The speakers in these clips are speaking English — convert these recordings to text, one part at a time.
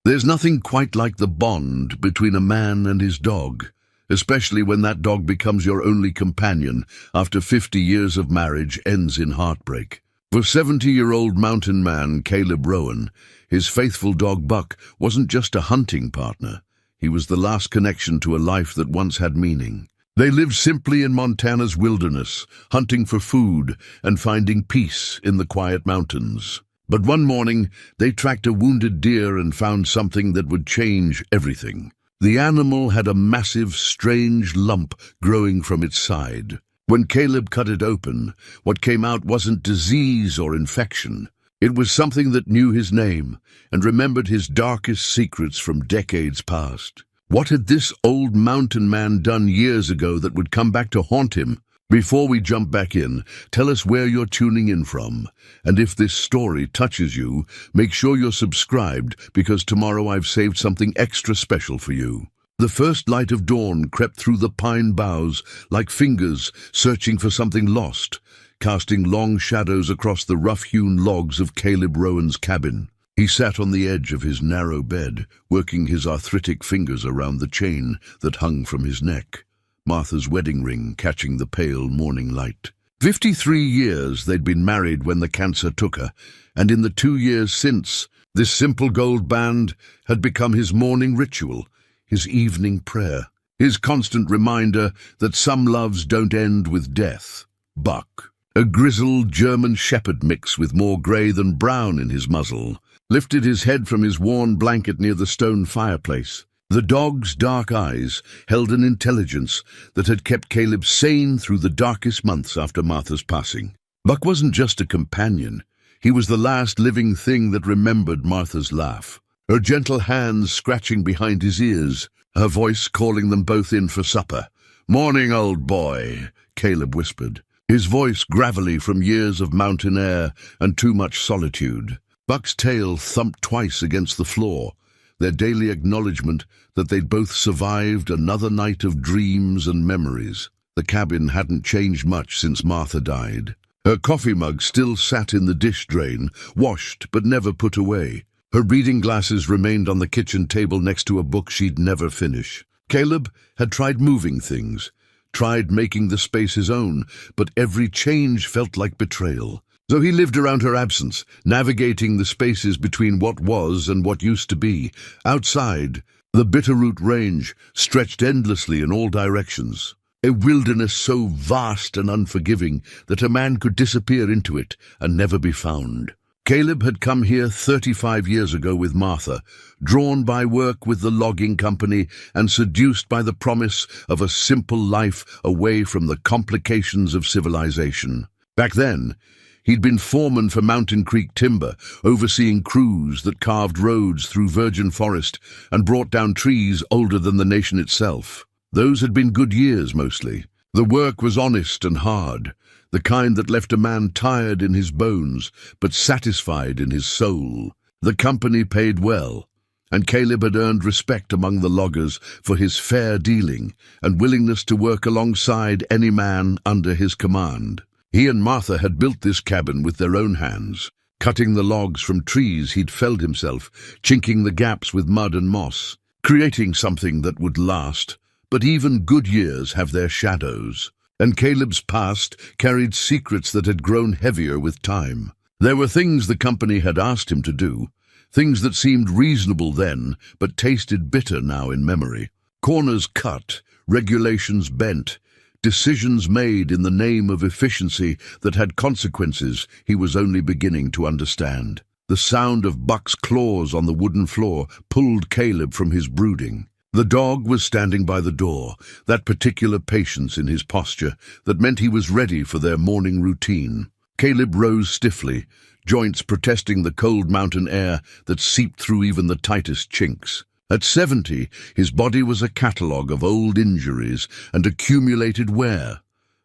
There's nothing quite like the bond between a man and his dog, especially when that dog becomes your only companion after 50 years of marriage ends in heartbreak. For 70-year-old mountain man Caleb Rowan, his faithful dog Buck wasn't just a hunting partner. He was the last connection to a life that once had meaning. They lived simply in Montana's wilderness, hunting for food and finding peace in the quiet mountains. But one morning, they tracked a wounded deer and found something that would change everything. The animal had a massive, strange lump growing from its side. When Caleb cut it open, what came out wasn't disease or infection. It was something that knew his name and remembered his darkest secrets from decades past. What had this old mountain man done years ago that would come back to haunt him? Before we jump back in, tell us where you're tuning in from. And if this story touches you, make sure you're subscribed, because tomorrow I've saved something extra special for you. The first light of dawn crept through the pine boughs like fingers searching for something lost, casting long shadows across the rough-hewn logs of Caleb Rowan's cabin. He sat on the edge of his narrow bed, working his arthritic fingers around the chain that hung from his neck, Martha's wedding ring catching the pale morning light. 53 years they'd been married when the cancer took her, and in the 2 years since, this simple gold band had become his morning ritual, his evening prayer, his constant reminder that some loves don't end with death. Buck, a grizzled German shepherd mix with more grey than brown in his muzzle, lifted his head from his worn blanket near the stone fireplace. The dog's dark eyes held an intelligence that had kept Caleb sane through the darkest months after Martha's passing. Buck wasn't just a companion. He was the last living thing that remembered Martha's laugh, her gentle hands scratching behind his ears, her voice calling them both in for supper. "Morning, old boy," Caleb whispered, his voice gravelly from years of mountain air and too much solitude. Buck's tail thumped twice against the floor, their daily acknowledgement that they'd both survived another night of dreams and memories. The cabin hadn't changed much since Martha died. Her coffee mug still sat in the dish drain, washed but never put away. Her reading glasses remained on the kitchen table next to a book she'd never finish. Caleb had tried moving things, tried making the space his own, but every change felt like betrayal. So he lived around her absence, navigating the spaces between what was and what used to be. Outside, the Bitterroot Range stretched endlessly in all directions, a wilderness so vast and unforgiving that a man could disappear into it and never be found. Caleb had come here 35 years ago with Martha, drawn by work with the logging company and seduced by the promise of a simple life away from the complications of civilization. Back then, he'd been foreman for Mountain Creek Timber, overseeing crews that carved roads through virgin forest and brought down trees older than the nation itself. Those had been good years mostly. The work was honest and hard, the kind that left a man tired in his bones, but satisfied in his soul. The company paid well, and Caleb had earned respect among the loggers for his fair dealing and willingness to work alongside any man under his command. He and Martha had built this cabin with their own hands, cutting the logs from trees he'd felled himself, chinking the gaps with mud and moss, creating something that would last. But even good years have their shadows, and Caleb's past carried secrets that had grown heavier with time. There were things the company had asked him to do, things that seemed reasonable then, but tasted bitter now in memory. Corners cut, regulations bent, decisions made in the name of efficiency that had consequences he was only beginning to understand. The sound of Buck's claws on the wooden floor pulled Caleb from his brooding. The dog was standing by the door, that particular patience in his posture that meant he was ready for their morning routine. Caleb rose stiffly, joints protesting the cold mountain air that seeped through even the tightest chinks. At 70, his body was a catalogue of old injuries and accumulated wear,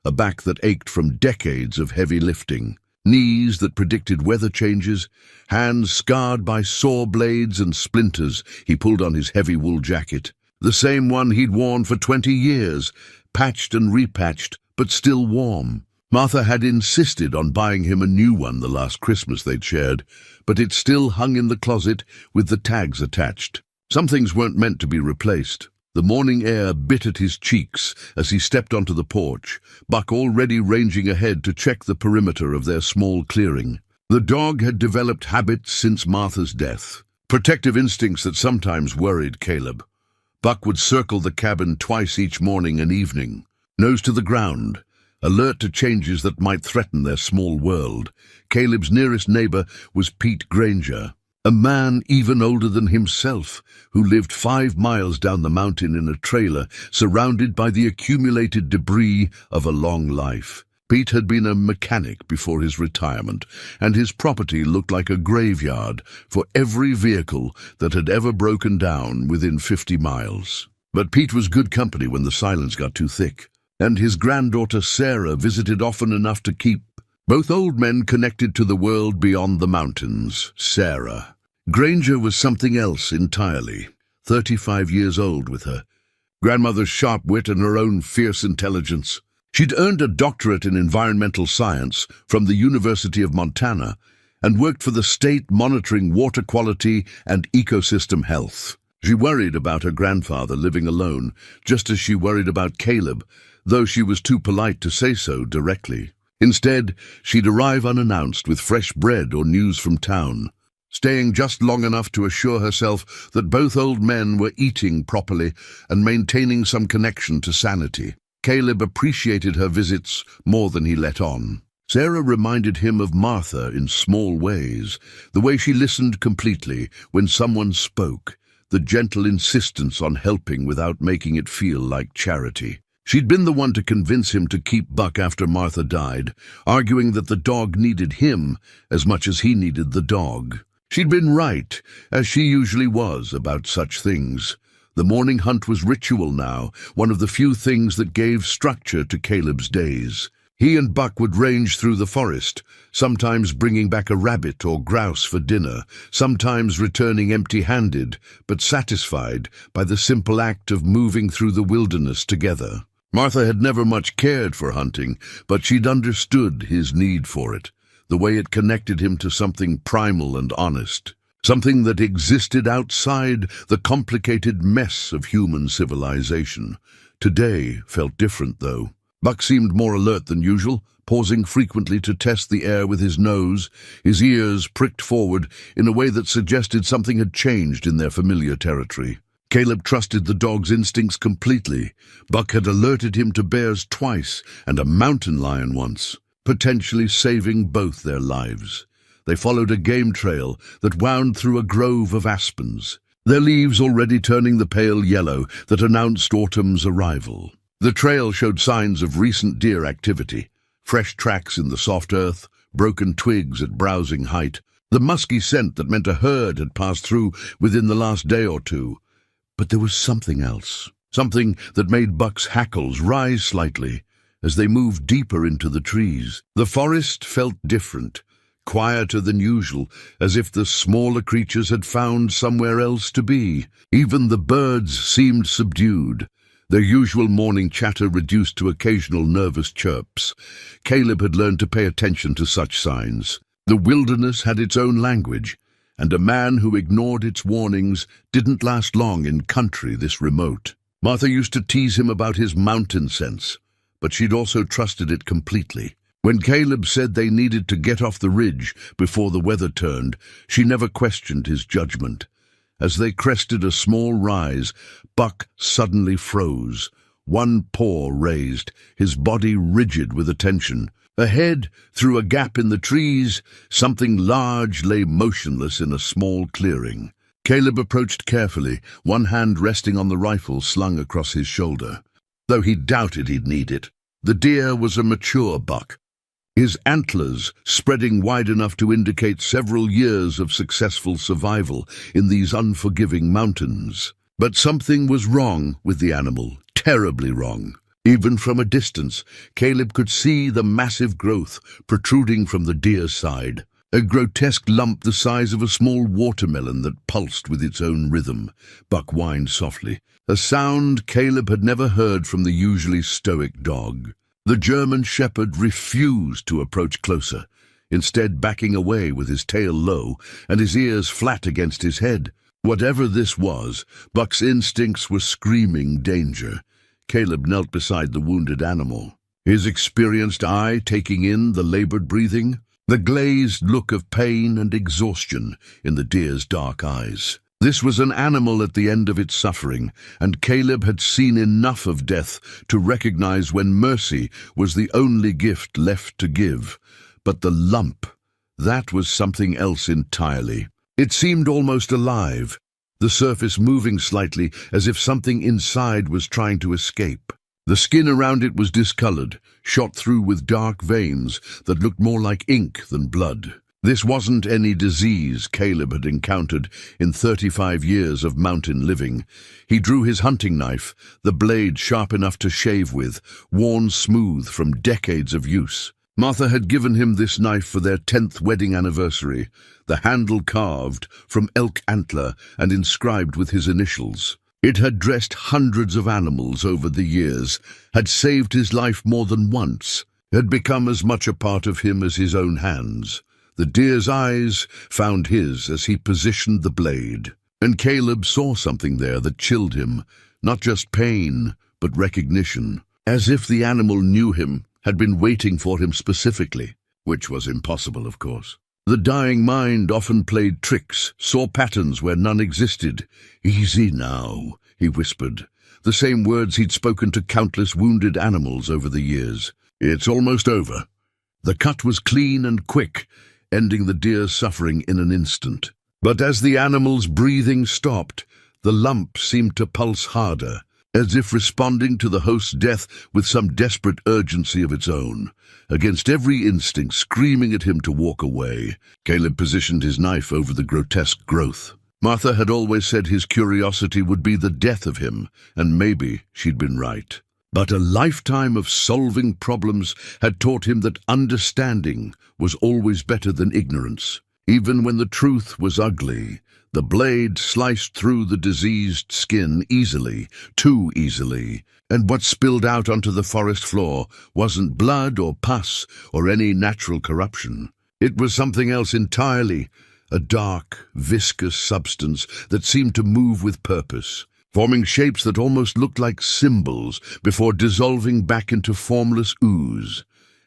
a back that ached from decades of heavy lifting, knees that predicted weather changes, hands scarred by saw blades and splinters. He pulled on his heavy wool jacket, the same one he'd worn for 20 years, patched and repatched, but still warm. Martha had insisted on buying him a new one the last Christmas they'd shared, but it still hung in the closet with the tags attached. Some things weren't meant to be replaced. The morning air bit at his cheeks as he stepped onto the porch, Buck already ranging ahead to check the perimeter of their small clearing. The dog had developed habits since Martha's death, protective instincts that sometimes worried Caleb. Buck would circle the cabin twice each morning and evening, nose to the ground, alert to changes that might threaten their small world. Caleb's nearest neighbor was Pete Granger, a man even older than himself, who lived 5 miles down the mountain in a trailer surrounded by the accumulated debris of a long life. Pete had been a mechanic before his retirement, and his property looked like a graveyard for every vehicle that had ever broken down within 50 miles. But Pete was good company when the silence got too thick, and his granddaughter Sarah visited often enough to keep both old men connected to the world beyond the mountains. Sarah. Granger was something else entirely, 35 years old with her grandmother's sharp wit and her own fierce intelligence. She'd earned a doctorate in environmental science from the University of Montana and worked for the state monitoring water quality and ecosystem health. She worried about her grandfather living alone, just as she worried about Caleb, though she was too polite to say so directly. Instead, she'd arrive unannounced with fresh bread or news from town, staying just long enough to assure herself that both old men were eating properly and maintaining some connection to sanity. Caleb appreciated her visits more than he let on. Sarah reminded him of Martha in small ways, the way she listened completely when someone spoke, the gentle insistence on helping without making it feel like charity. She'd been the one to convince him to keep Buck after Martha died, arguing that the dog needed him as much as he needed the dog. She'd been right, as she usually was about such things. The morning hunt was ritual now, one of the few things that gave structure to Caleb's days. He and Buck would range through the forest, sometimes bringing back a rabbit or grouse for dinner, sometimes returning empty-handed, but satisfied by the simple act of moving through the wilderness together. Martha had never much cared for hunting, but she'd understood his need for it, the way it connected him to something primal and honest, something that existed outside the complicated mess of human civilization. Today felt different, though. Buck seemed more alert than usual, pausing frequently to test the air with his nose, his ears pricked forward in a way that suggested something had changed in their familiar territory. Caleb trusted the dog's instincts completely. Buck had alerted him to bears twice and a mountain lion once, potentially saving both their lives. They followed a game trail that wound through a grove of aspens, their leaves already turning the pale yellow that announced autumn's arrival. The trail showed signs of recent deer activity, fresh tracks in the soft earth, broken twigs at browsing height, the musky scent that meant a herd had passed through within the last day or two. But there was something else, something that made Buck's hackles rise slightly as they moved deeper into the trees. The forest felt different, quieter than usual, as if the smaller creatures had found somewhere else to be. Even the birds seemed subdued, their usual morning chatter reduced to occasional nervous chirps. Caleb had learned to pay attention to such signs. The wilderness had its own language, and a man who ignored its warnings didn't last long in country this remote. Martha used to tease him about his mountain sense, but she'd also trusted it completely. When Caleb said they needed to get off the ridge before the weather turned, she never questioned his judgment. As they crested a small rise, Buck suddenly froze, one paw raised, his body rigid with attention. Ahead, through a gap in the trees, something large lay motionless in a small clearing. Caleb approached carefully, one hand resting on the rifle slung across his shoulder, though he doubted he'd need it. The deer was a mature buck, his antlers spreading wide enough to indicate several years of successful survival in these unforgiving mountains. But something was wrong with the animal, terribly wrong. Even from a distance, Caleb could see the massive growth protruding from the deer's side, a grotesque lump the size of a small watermelon that pulsed with its own rhythm. Buck whined softly, a sound Caleb had never heard from the usually stoic dog. The German shepherd refused to approach closer, instead backing away with his tail low and his ears flat against his head. Whatever this was, Buck's instincts were screaming danger. Caleb knelt beside the wounded animal, his experienced eye taking in the labored breathing, the glazed look of pain and exhaustion in the deer's dark eyes. This was an animal at the end of its suffering, and Caleb had seen enough of death to recognize when mercy was the only gift left to give. But the lump, that was something else entirely. It seemed almost alive, the surface moving slightly as if something inside was trying to escape. The skin around it was discolored, shot through with dark veins that looked more like ink than blood. This wasn't any disease Caleb had encountered in 35 years of mountain living. He drew his hunting knife, the blade sharp enough to shave with, worn smooth from decades of use. Martha had given him this knife for their 10th wedding anniversary, the handle carved from elk antler and inscribed with his initials. It had dressed hundreds of animals over the years, had saved his life more than once, had become as much a part of him as his own hands. The deer's eyes found his as he positioned the blade, and Caleb saw something there that chilled him, not just pain, but recognition, as if the animal knew him, had been waiting for him specifically, which was impossible, of course. The dying mind often played tricks, saw patterns where none existed. "Easy now," he whispered, the same words he'd spoken to countless wounded animals over the years. "It's almost over." The cut was clean and quick, ending the deer's suffering in an instant. But as the animal's breathing stopped, the lump seemed to pulse harder, as if responding to the host's death with some desperate urgency of its own. Against every instinct screaming at him to walk away, Caleb positioned his knife over the grotesque growth. Martha had always said his curiosity would be the death of him, and maybe she'd been right. But a lifetime of solving problems had taught him that understanding was always better than ignorance. Even when the truth was ugly, the blade sliced through the diseased skin easily, too easily, and what spilled out onto the forest floor wasn't blood or pus or any natural corruption. It was something else entirely, a dark, viscous substance that seemed to move with purpose, forming shapes that almost looked like symbols before dissolving back into formless ooze.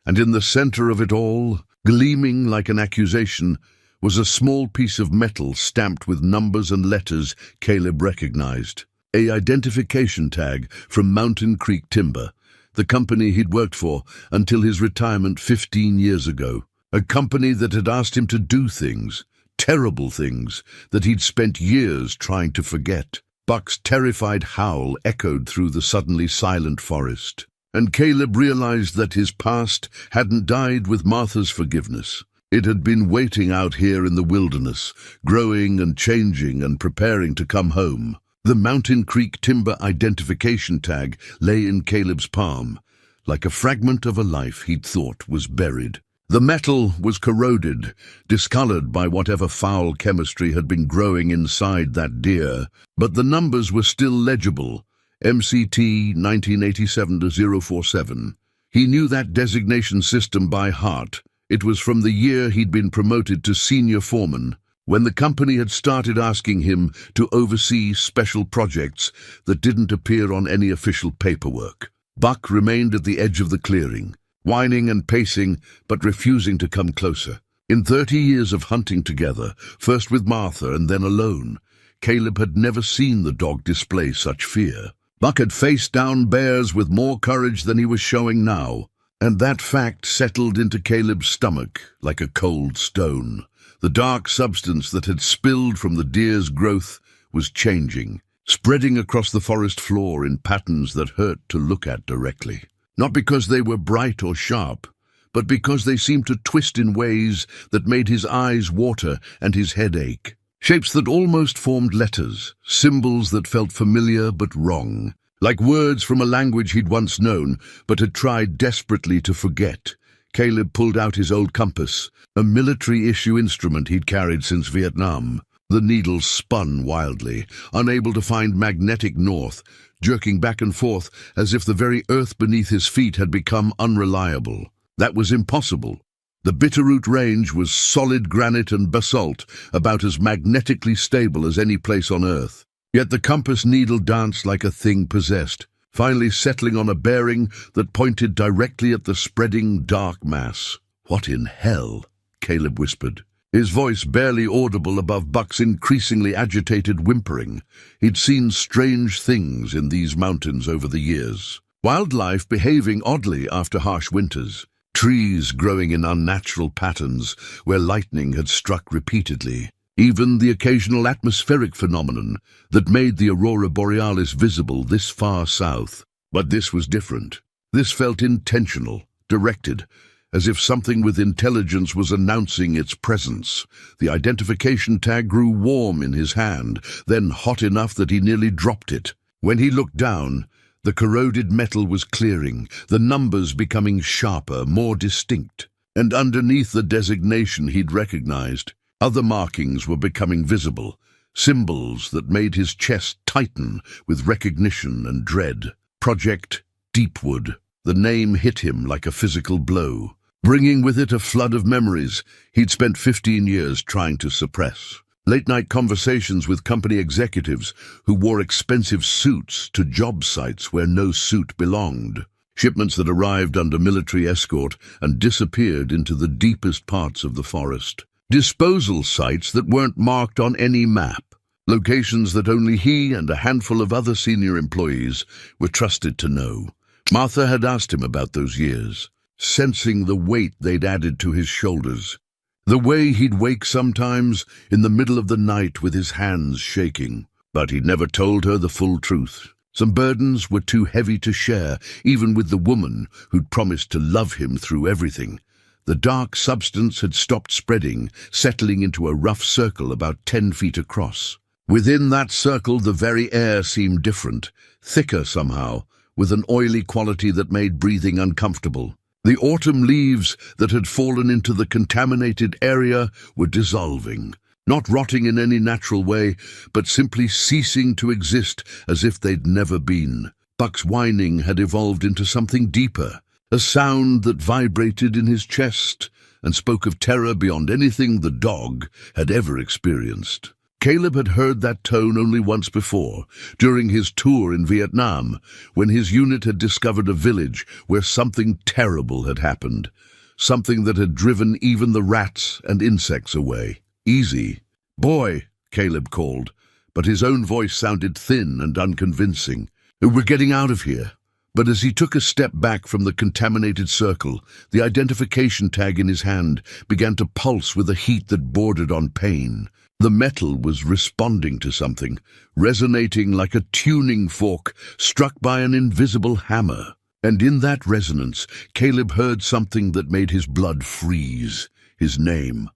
And in the center of it all, gleaming like an accusation, was a small piece of metal stamped with numbers and letters Caleb recognized. A identification tag from Mountain Creek Timber, the company he'd worked for until his retirement 15 years ago. A company that had asked him to do things, terrible things, that he'd spent years trying to forget. Buck's terrified howl echoed through the suddenly silent forest, and Caleb realized that his past hadn't died with Martha's forgiveness. It had been waiting out here in the wilderness, growing and changing and preparing to come home. The Mountain Creek Timber identification tag lay in Caleb's palm, like a fragment of a life he'd thought was buried. The metal was corroded, discolored by whatever foul chemistry had been growing inside that deer, but the numbers were still legible, MCT 1987-047. He knew that designation system by heart. It was from the year he'd been promoted to senior foreman, when the company had started asking him to oversee special projects that didn't appear on any official paperwork. Buck remained at the edge of the clearing, whining and pacing, but refusing to come closer. In 30 years of hunting together, first with Martha and then alone, Caleb had never seen the dog display such fear. Buck had faced down bears with more courage than he was showing now, and that fact settled into Caleb's stomach like a cold stone. The dark substance that had spilled from the deer's growth was changing, spreading across the forest floor in patterns that hurt to look at directly. Not because they were bright or sharp, but because they seemed to twist in ways that made his eyes water and his head ache. Shapes that almost formed letters, symbols that felt familiar but wrong, like words from a language he'd once known but had tried desperately to forget. Caleb pulled out his old compass, a military-issue instrument he'd carried since Vietnam. The needle spun wildly, unable to find magnetic north, jerking back and forth as if the very earth beneath his feet had become unreliable. That was impossible. The Bitterroot Range was solid granite and basalt, about as magnetically stable as any place on Earth. Yet the compass needle danced like a thing possessed, finally settling on a bearing that pointed directly at the spreading dark mass. "What in hell?" Caleb whispered, his voice barely audible above Buck's increasingly agitated whimpering. He'd seen strange things in these mountains over the years. Wildlife behaving oddly after harsh winters. Trees growing in unnatural patterns where lightning had struck repeatedly. Even the occasional atmospheric phenomenon that made the aurora borealis visible this far south. But this was different. This felt intentional, directed, as if something with intelligence was announcing its presence. The identification tag grew warm in his hand, then hot enough that he nearly dropped it. When he looked down, the corroded metal was clearing, the numbers becoming sharper, more distinct. And underneath the designation he'd recognized, other markings were becoming visible, symbols that made his chest tighten with recognition and dread. Project Deepwood. The name hit him like a physical blow, bringing with it a flood of memories he'd spent 15 years trying to suppress. Late-night conversations with company executives who wore expensive suits to job sites where no suit belonged. Shipments that arrived under military escort and disappeared into the deepest parts of the forest. Disposal sites that weren't marked on any map. Locations that only he and a handful of other senior employees were trusted to know. Martha had asked him about those years, sensing the weight they'd added to his shoulders. The way he'd wake sometimes in the middle of the night with his hands shaking. But he'd never told her the full truth. Some burdens were too heavy to share, even with the woman who'd promised to love him through everything. The dark substance had stopped spreading, settling into a rough circle about 10 feet across. Within that circle, the very air seemed different, thicker somehow, with an oily quality that made breathing uncomfortable. The autumn leaves that had fallen into the contaminated area were dissolving, not rotting in any natural way, but simply ceasing to exist as if they'd never been. Buck's whining had evolved into something deeper, a sound that vibrated in his chest and spoke of terror beyond anything the dog had ever experienced. Caleb had heard that tone only once before, during his tour in Vietnam, when his unit had discovered a village where something terrible had happened, something that had driven even the rats and insects away. "Easy." "Boy," Caleb called, but his own voice sounded thin and unconvincing. "We're getting out of here." But as he took a step back from the contaminated circle, the identification tag in his hand began to pulse with a heat that bordered on pain. The metal was responding to something, resonating like a tuning fork struck by an invisible hammer. And in that resonance, Caleb heard something that made his blood freeze. His name,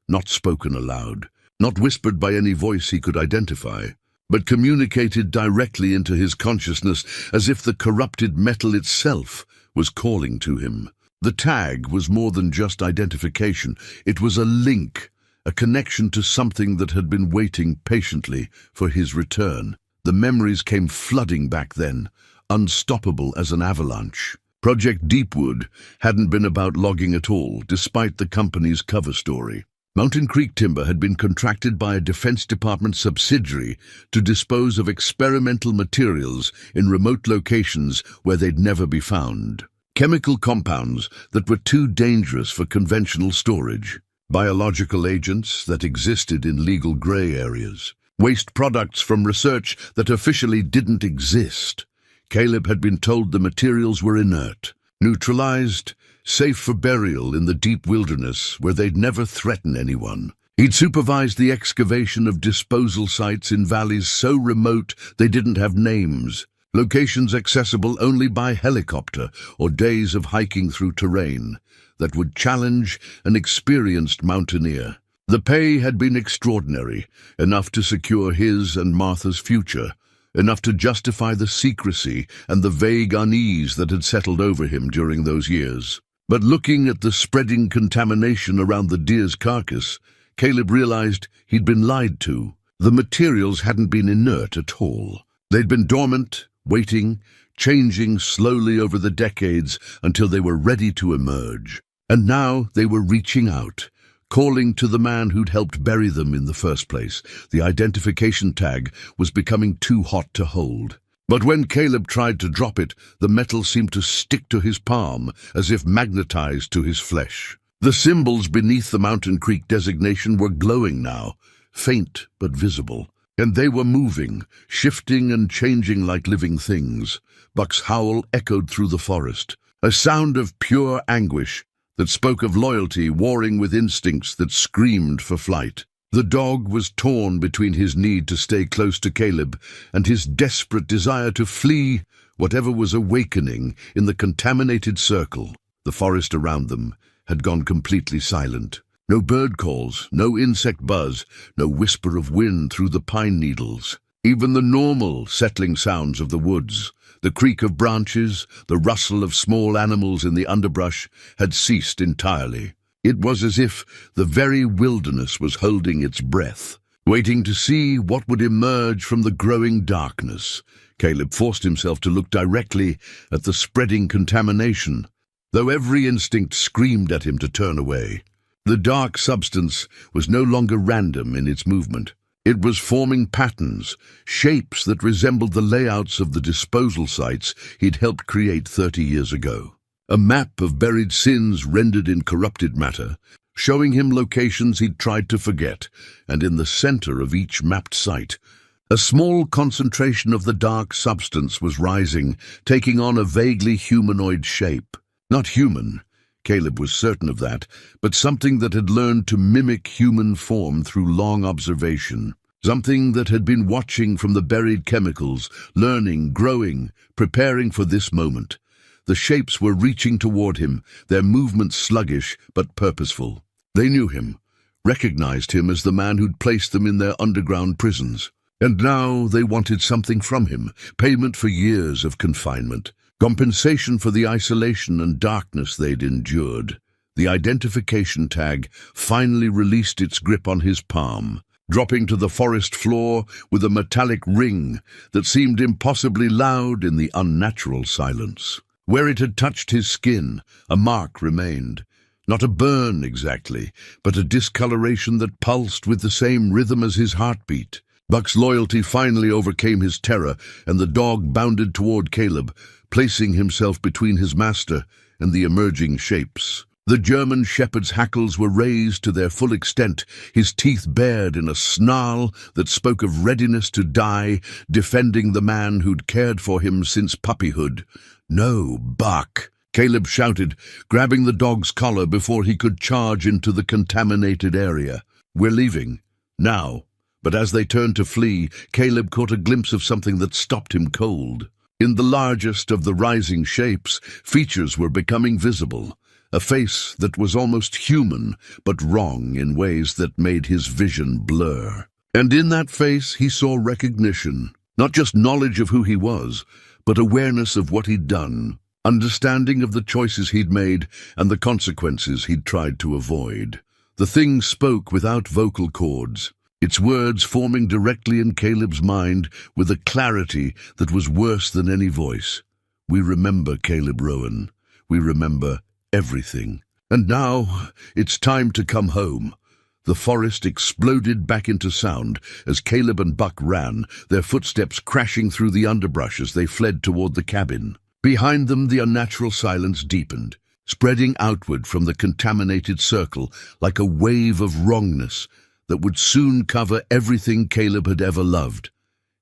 not spoken aloud, not whispered by any voice he could identify, but communicated directly into his consciousness as if the corrupted metal itself was calling to him. The tag was more than just identification. It was a link, a connection to something that had been waiting patiently for his return. The memories came flooding back then, unstoppable as an avalanche. Project Deepwood hadn't been about logging at all, despite the company's cover story. Mountain Creek Timber had been contracted by a Defense Department subsidiary to dispose of experimental materials in remote locations where they'd never be found. Chemical compounds that were too dangerous for conventional storage. Biological agents that existed in legal gray areas. Waste products from research that officially didn't exist. Caleb had been told the materials were inert, neutralized, safe for burial in the deep wilderness where they'd never threaten anyone. He'd supervised the excavation of disposal sites in valleys so remote they didn't have names, locations accessible only by helicopter or days of hiking through terrain that would challenge an experienced mountaineer. The pay had been extraordinary, enough to secure his and Martha's future, enough to justify the secrecy and the vague unease that had settled over him during those years. But looking at the spreading contamination around the deer's carcass, Caleb realized he'd been lied to. The materials hadn't been inert at all. They'd been dormant, waiting, changing slowly over the decades until they were ready to emerge. And now they were reaching out, calling to the man who'd helped bury them in the first place. The identification tag was becoming too hot to hold. But when Caleb tried to drop it, the metal seemed to stick to his palm, as if magnetized to his flesh. The symbols beneath the Mountain Creek designation were glowing now, faint but visible. And they were moving, shifting and changing like living things. Buck's howl echoed through the forest, a sound of pure anguish that spoke of loyalty warring with instincts that screamed for flight. The dog was torn between his need to stay close to Caleb and his desperate desire to flee whatever was awakening in the contaminated circle. The forest around them had gone completely silent. No bird calls, no insect buzz, no whisper of wind through the pine needles. Even the normal settling sounds of the woods, the creak of branches, the rustle of small animals in the underbrush, had ceased entirely. It was as if the very wilderness was holding its breath, waiting to see what would emerge from the growing darkness. Caleb forced himself to look directly at the spreading contamination, though every instinct screamed at him to turn away. The dark substance was no longer random in its movement. It was forming patterns, shapes that resembled the layouts of the disposal sites he'd helped create 30 years ago. A map of buried sins rendered in corrupted matter, showing him locations he'd tried to forget, and in the center of each mapped site, a small concentration of the dark substance was rising, taking on a vaguely humanoid shape. Not human, Caleb was certain of that, but something that had learned to mimic human form through long observation. Something that had been watching from the buried chemicals, learning, growing, preparing for this moment. The shapes were reaching toward him, their movements sluggish but purposeful. They knew him, recognized him as the man who'd placed them in their underground prisons. And now they wanted something from him, payment for years of confinement, compensation for the isolation and darkness they'd endured. The identification tag finally released its grip on his palm, dropping to the forest floor with a metallic ring that seemed impossibly loud in the unnatural silence. Where it had touched his skin, a mark remained. Not a burn exactly, but a discoloration that pulsed with the same rhythm as his heartbeat. Buck's loyalty finally overcame his terror, and the dog bounded toward Caleb, placing himself between his master and the emerging shapes. The German shepherd's hackles were raised to their full extent, his teeth bared in a snarl that spoke of readiness to die, defending the man who'd cared for him since puppyhood. "No, Buck!" Caleb shouted, grabbing the dog's collar before he could charge into the contaminated area. "We're leaving. Now." But as they turned to flee, Caleb caught a glimpse of something that stopped him cold. In the largest of the rising shapes, features were becoming visible. A face that was almost human, but wrong in ways that made his vision blur. And in that face he saw recognition. Not just knowledge of who he was, but awareness of what he'd done, understanding of the choices he'd made and the consequences he'd tried to avoid. The thing spoke without vocal cords, its words forming directly in Caleb's mind with a clarity that was worse than any voice. "We remember, Caleb Rowan. We remember everything. And now it's time to come home." The forest exploded back into sound as Caleb and Buck ran, their footsteps crashing through the underbrush as they fled toward the cabin. Behind them, the unnatural silence deepened, spreading outward from the contaminated circle like a wave of wrongness that would soon cover everything Caleb had ever loved.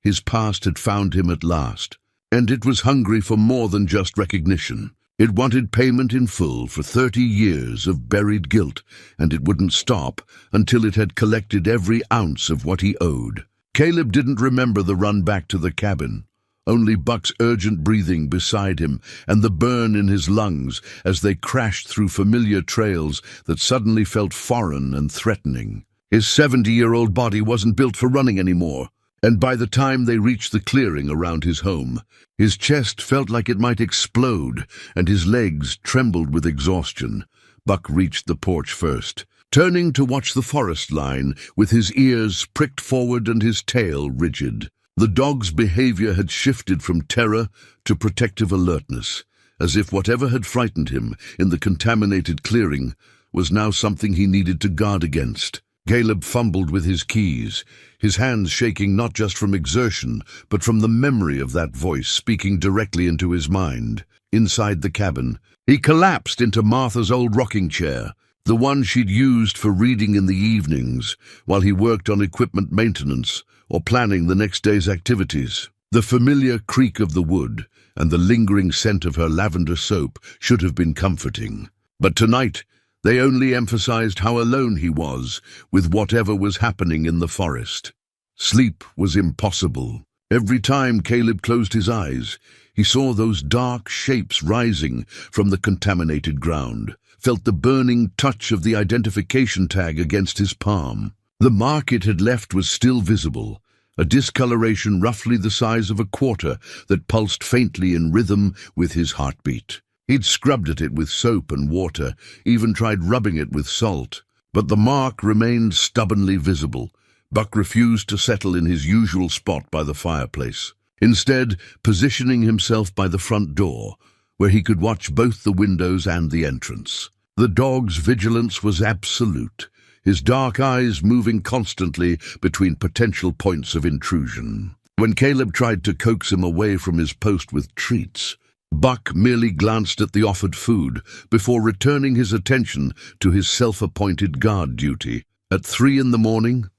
His past had found him at last, and it was hungry for more than just recognition. It wanted payment in full for 30 years of buried guilt, and it wouldn't stop until it had collected every ounce of what he owed. Caleb didn't remember the run back to the cabin, only Buck's urgent breathing beside him and the burn in his lungs as they crashed through familiar trails that suddenly felt foreign and threatening. His 70-year-old body wasn't built for running anymore, and by the time they reached the clearing around his home, his chest felt like it might explode, and his legs trembled with exhaustion. Buck reached the porch first, turning to watch the forest line with his ears pricked forward and his tail rigid. The dog's behavior had shifted from terror to protective alertness, as if whatever had frightened him in the contaminated clearing was now something he needed to guard against. Caleb fumbled with his keys, his hands shaking not just from exertion, but from the memory of that voice speaking directly into his mind. Inside the cabin, he collapsed into Martha's old rocking chair, the one she'd used for reading in the evenings while he worked on equipment maintenance or planning the next day's activities. The familiar creak of the wood and the lingering scent of her lavender soap should have been comforting. But tonight, they only emphasized how alone he was with whatever was happening in the forest. Sleep was impossible. Every time Caleb closed his eyes, he saw those dark shapes rising from the contaminated ground, felt the burning touch of the identification tag against his palm. The mark it had left was still visible, a discoloration roughly the size of a quarter that pulsed faintly in rhythm with his heartbeat. He'd scrubbed at it with soap and water, even tried rubbing it with salt. But the mark remained stubbornly visible. Buck refused to settle in his usual spot by the fireplace, instead positioning himself by the front door, where he could watch both the windows and the entrance. The dog's vigilance was absolute, his dark eyes moving constantly between potential points of intrusion. When Caleb tried to coax him away from his post with treats, Buck merely glanced at the offered food before returning his attention to his self-appointed guard duty. At 3 in the morning,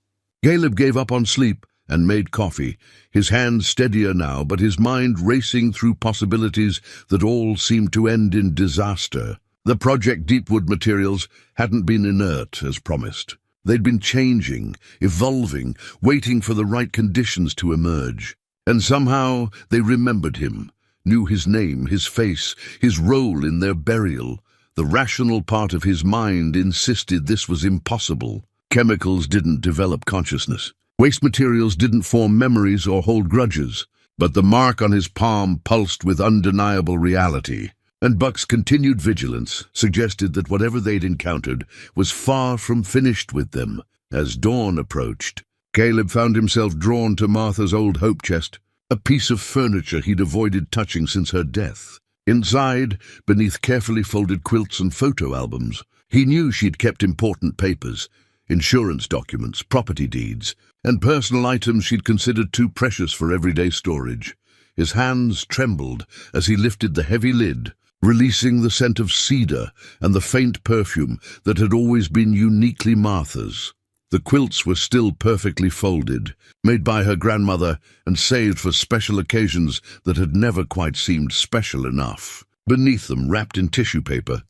Caleb gave up on sleep and made coffee, his hands steadier now, but his mind racing through possibilities that all seemed to end in disaster. The Project Deepwood materials hadn't been inert, as promised. They'd been changing, evolving, waiting for the right conditions to emerge. And somehow they remembered him, knew his name, his face, his role in their burial. The rational part of his mind insisted this was impossible. Chemicals didn't develop consciousness. Waste materials didn't form memories or hold grudges. But the mark on his palm pulsed with undeniable reality. And Buck's continued vigilance suggested that whatever they'd encountered was far from finished with them. As dawn approached, Caleb found himself drawn to Martha's old hope chest, a piece of furniture he'd avoided touching since her death. Inside, beneath carefully folded quilts and photo albums, he knew she'd kept important papers, insurance documents, property deeds, and personal items she'd considered too precious for everyday storage. His hands trembled as he lifted the heavy lid, releasing the scent of cedar and the faint perfume that had always been uniquely Martha's. The quilts were still perfectly folded, made by her grandmother and saved for special occasions that had never quite seemed special enough. Beneath them, wrapped in tissue paper,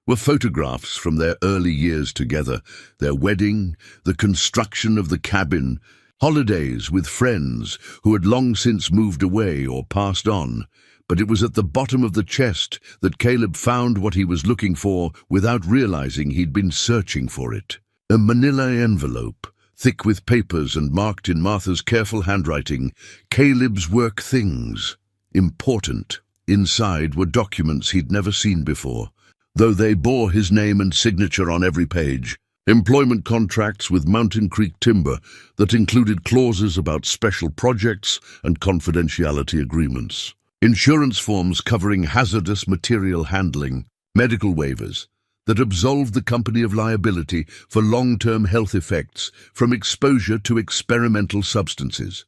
were photographs from their early years together, their wedding, the construction of the cabin, holidays with friends who had long since moved away or passed on. But it was at the bottom of the chest that Caleb found what he was looking for without realizing he'd been searching for it. A manila envelope, thick with papers and marked in Martha's careful handwriting, Caleb's work things. Important. Inside were documents he'd never seen before, though they bore his name and signature on every page. Employment contracts with Mountain Creek Timber that included clauses about special projects and confidentiality agreements. Insurance forms covering hazardous material handling, medical waivers that absolved the company of liability for long-term health effects from exposure to experimental substances.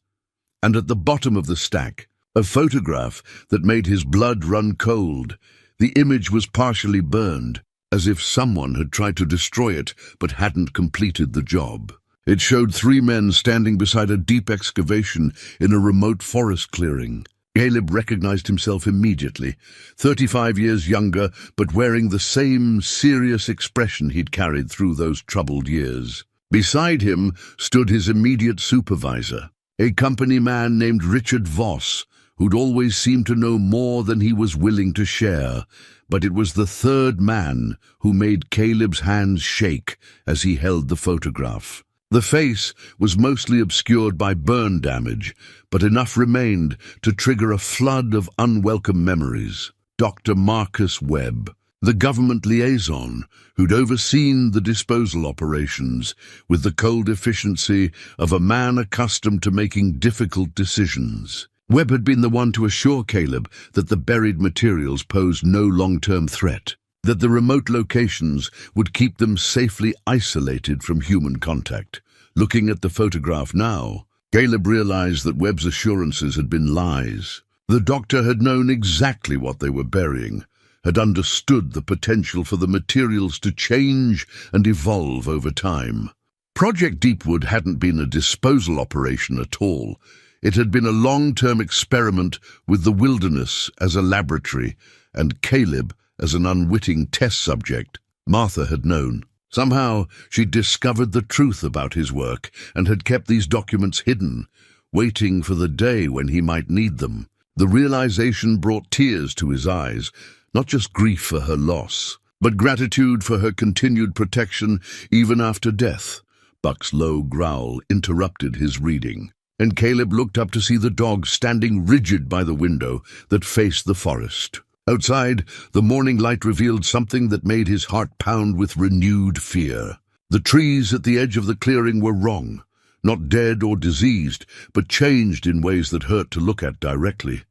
And at the bottom of the stack, a photograph that made his blood run cold. The image was partially burned, as if someone had tried to destroy it but hadn't completed the job. It showed 3 men standing beside a deep excavation in a remote forest clearing. Caleb recognized himself immediately, 35 years younger, but wearing the same serious expression he'd carried through those troubled years. Beside him stood his immediate supervisor, a company man named Richard Voss, who'd always seemed to know more than he was willing to share. But it was the third man who made Caleb's hands shake as he held the photograph. The face was mostly obscured by burn damage, but enough remained to trigger a flood of unwelcome memories. Dr. Marcus Webb, the government liaison who'd overseen the disposal operations with the cold efficiency of a man accustomed to making difficult decisions. Webb had been the one to assure Caleb that the buried materials posed no long-term threat, that the remote locations would keep them safely isolated from human contact. Looking at the photograph now, Caleb realized that Webb's assurances had been lies. The doctor had known exactly what they were burying, had understood the potential for the materials to change and evolve over time. Project Deepwood hadn't been a disposal operation at all. It had been a long-term experiment with the wilderness as a laboratory and Caleb as an unwitting test subject. Martha had known. Somehow she'd discovered the truth about his work and had kept these documents hidden, waiting for the day when he might need them. The realization brought tears to his eyes, not just grief for her loss, but gratitude for her continued protection even after death. Buck's low growl interrupted his reading, and Caleb looked up to see the dog standing rigid by the window that faced the forest. Outside, the morning light revealed something that made his heart pound with renewed fear. The trees at the edge of the clearing were wrong, not dead or diseased, but changed in ways that hurt to look at directly.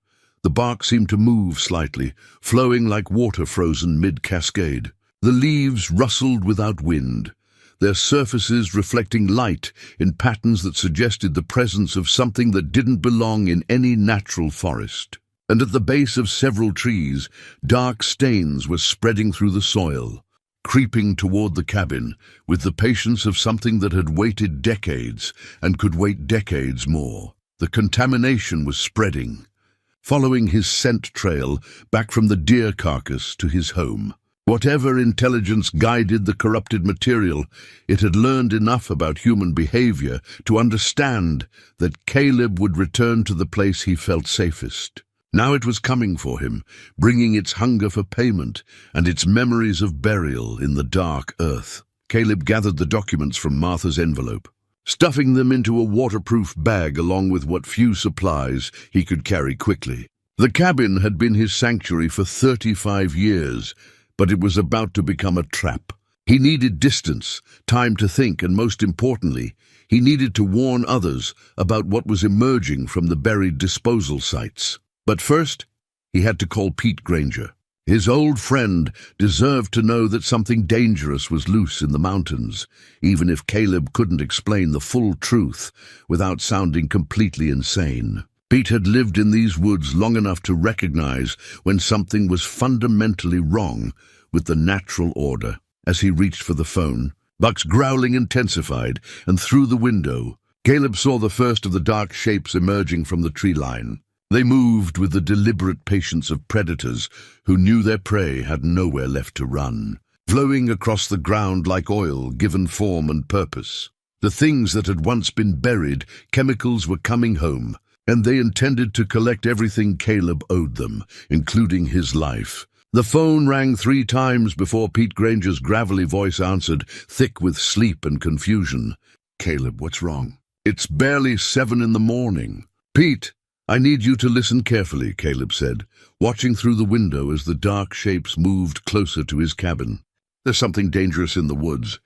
The bark seemed to move slightly, flowing like water frozen mid-cascade. The leaves rustled without wind, their surfaces reflecting light in patterns that suggested the presence of something that didn't belong in any natural forest. And at the base of several trees, dark stains were spreading through the soil, creeping toward the cabin with the patience of something that had waited decades and could wait decades more. The contamination was spreading, following his scent trail back from the deer carcass to his home. Whatever intelligence guided the corrupted material, it had learned enough about human behavior to understand that Caleb would return to the place he felt safest. Now it was coming for him, bringing its hunger for payment and its memories of burial in the dark earth. Caleb gathered the documents from Martha's envelope, stuffing them into a waterproof bag along with what few supplies he could carry quickly. The cabin had been his sanctuary for 35 years, but it was about to become a trap. He needed distance, time to think, and most importantly, he needed to warn others about what was emerging from the buried disposal sites. But first, he had to call Pete Granger. His old friend deserved to know that something dangerous was loose in the mountains, even if Caleb couldn't explain the full truth without sounding completely insane. Pete had lived in these woods long enough to recognize when something was fundamentally wrong with the natural order. As he reached for the phone, Buck's growling intensified, and through the window, Caleb saw the first of the dark shapes emerging from the tree line. They moved with the deliberate patience of predators who knew their prey had nowhere left to run, flowing across the ground like oil given form and purpose. The things that had once been buried, chemicals were coming home, and they intended to collect everything Caleb owed them, including his life. The phone rang 3 times before Pete Granger's gravelly voice answered, thick with sleep and confusion. "Caleb, what's wrong?" "It's barely 7 in the morning." "Pete, I need you to listen carefully," Caleb said, watching through the window as the dark shapes moved closer to his cabin. "There's something dangerous in the woods.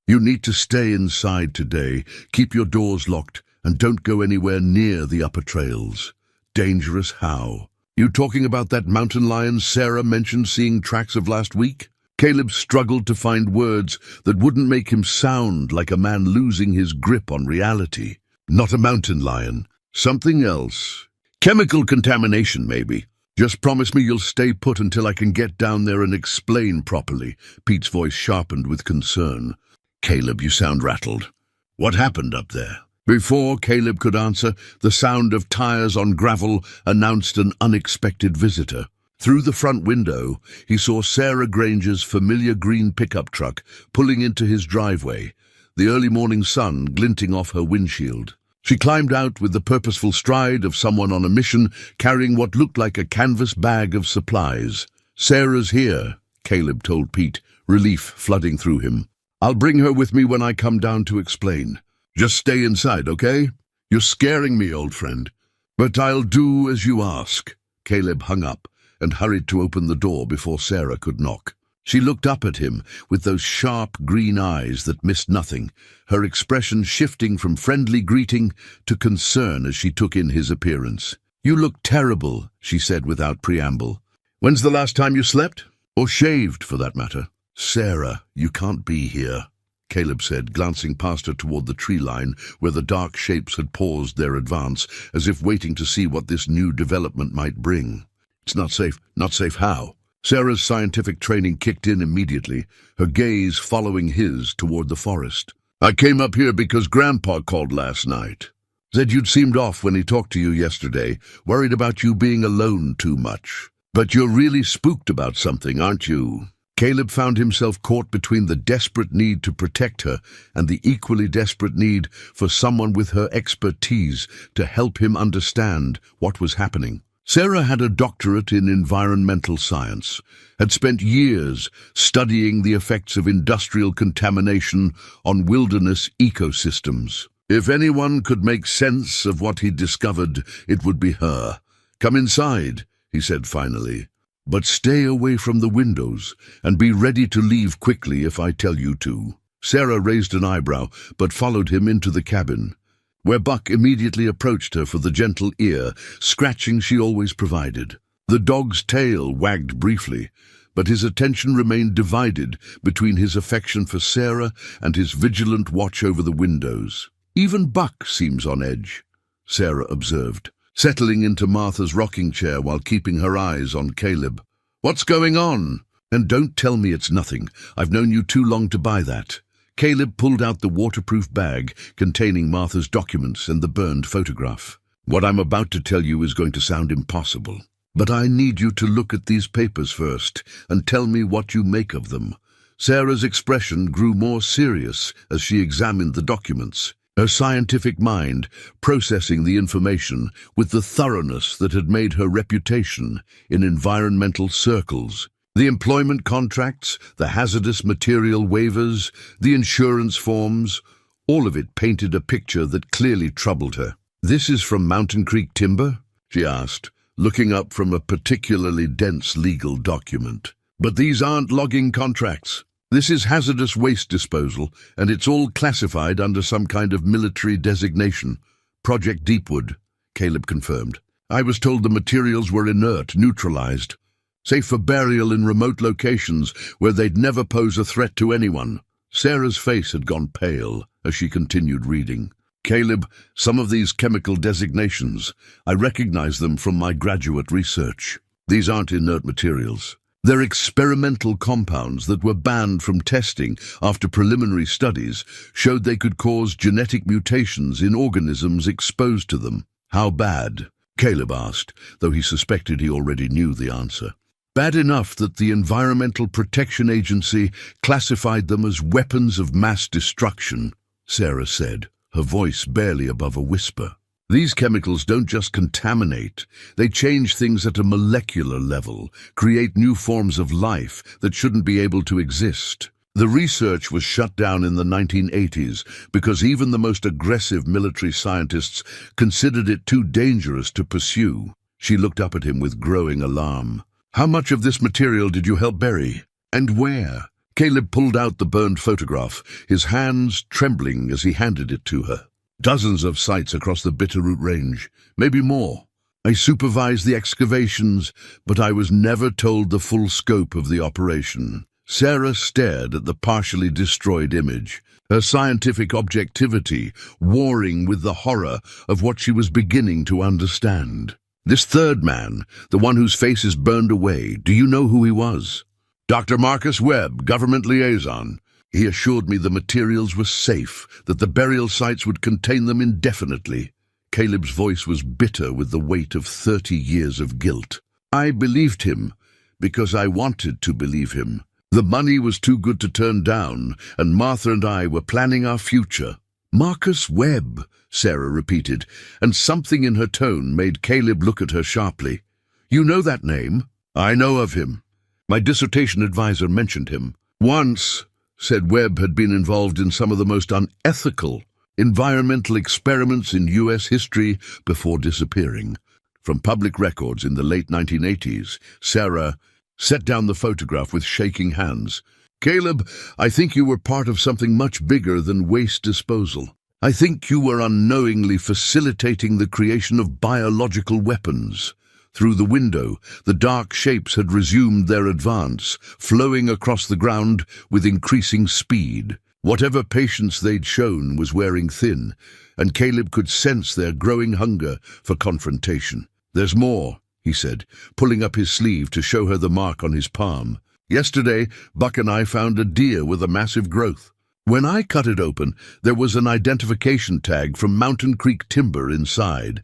You need to stay inside today, keep your doors locked, and don't go anywhere near the upper trails." "Dangerous how?" "You talking about that mountain lion Sarah mentioned seeing tracks of last week?" Caleb struggled to find words that wouldn't make him sound like a man losing his grip on reality. "Not a mountain lion. Something else. Chemical contamination, maybe. Just promise me you'll stay put until I can get down there and explain properly." Pete's voice sharpened with concern. "Caleb, you sound rattled. What happened up there?" Before Caleb could answer, the sound of tires on gravel announced an unexpected visitor. Through the front window, he saw Sarah Granger's familiar green pickup truck pulling into his driveway, the early morning sun glinting off her windshield. She climbed out with the purposeful stride of someone on a mission, carrying what looked like a canvas bag of supplies. "Sarah's here," Caleb told Pete, relief flooding through him. "I'll bring her with me when I come down to explain. Just stay inside, okay? You're scaring me, old friend." "But I'll do as you ask." Caleb hung up and hurried to open the door before Sarah could knock. She looked up at him with those sharp green eyes that missed nothing, her expression shifting from friendly greeting to concern as she took in his appearance. "You look terrible," she said without preamble. "When's the last time you slept? Or shaved, for that matter?" "Sarah, you can't be here," Caleb said, glancing past her toward the tree line where the dark shapes had paused their advance, as if waiting to see what this new development might bring. "It's not safe." "Not safe how?" Sarah's scientific training kicked in immediately, her gaze following his toward the forest. "I came up here because Grandpa called last night. Said you'd seemed off when he talked to you yesterday, worried about you being alone too much. But you're really spooked about something, aren't you?" Caleb found himself caught between the desperate need to protect her and the equally desperate need for someone with her expertise to help him understand what was happening. Sarah had a doctorate in environmental science, had spent years studying the effects of industrial contamination on wilderness ecosystems. If anyone could make sense of what he'd discovered, it would be her. "Come inside," he said finally. "But stay away from the windows, and be ready to leave quickly if I tell you to." Sarah raised an eyebrow, but followed him into the cabin, where Buck immediately approached her for the gentle ear scratching she always provided. The dog's tail wagged briefly, but his attention remained divided between his affection for Sarah and his vigilant watch over the windows. "Even Buck seems on edge," Sarah observed, settling into Martha's rocking chair while keeping her eyes on Caleb. "What's going on? And don't tell me it's nothing. I've known you too long to buy that." Caleb pulled out the waterproof bag containing Martha's documents and the burned photograph. "What I'm about to tell you is going to sound impossible, but I need you to look at these papers first and tell me what you make of them." Sarah's expression grew more serious as she examined the documents, her scientific mind processing the information with the thoroughness that had made her reputation in environmental circles. The employment contracts, the hazardous material waivers, the insurance forms, all of it painted a picture that clearly troubled her. "This is from Mountain Creek Timber?" she asked, looking up from a particularly dense legal document. "But these aren't logging contracts. This is hazardous waste disposal, and it's all classified under some kind of military designation. Project Deepwood," Caleb confirmed. "I was told the materials were inert, neutralized, safe for burial in remote locations where they'd never pose a threat to anyone." Sarah's face had gone pale as she continued reading. "Caleb, some of these chemical designations, I recognize them from my graduate research. These aren't inert materials. They're experimental compounds that were banned from testing after preliminary studies showed they could cause genetic mutations in organisms exposed to them." "How bad?" Caleb asked, though he suspected he already knew the answer. "Bad enough that the Environmental Protection Agency classified them as weapons of mass destruction," Sarah said, her voice barely above a whisper. "These chemicals don't just contaminate, they change things at a molecular level, create new forms of life that shouldn't be able to exist. The research was shut down in the 1980s because even the most aggressive military scientists considered it too dangerous to pursue." She looked up at him with growing alarm. "How much of this material did you help bury? And where?" Caleb pulled out the burned photograph, his hands trembling as he handed it to her. "Dozens of sites across the Bitterroot Range, maybe more. I supervised the excavations, but I was never told the full scope of the operation." Sarah stared at the partially destroyed image, her scientific objectivity warring with the horror of what she was beginning to understand. "This third man, the one whose face is burned away, do you know who he was?" "Dr. Marcus Webb, government liaison. He assured me the materials were safe, that the burial sites would contain them indefinitely." Caleb's voice was bitter with the weight of 30 years of guilt. "I believed him because I wanted to believe him. The money was too good to turn down, and Martha and I were planning our future." "Marcus Webb," Sarah repeated, and something in her tone made Caleb look at her sharply. "You know that name?" "I know of him. My dissertation advisor mentioned him. Once, said Webb had been involved in some of the most unethical environmental experiments in U.S. history before disappearing. From public records in the late 1980s, Sarah set down the photograph with shaking hands. "Caleb, I think you were part of something much bigger than waste disposal. I think you were unknowingly facilitating the creation of biological weapons." Through the window, the dark shapes had resumed their advance, flowing across the ground with increasing speed. Whatever patience they'd shown was wearing thin, and Caleb could sense their growing hunger for confrontation. "There's more," he said, pulling up his sleeve to show her the mark on his palm. "Yesterday, Buck and I found a deer with a massive growth. When I cut it open, there was an identification tag from Mountain Creek timber inside,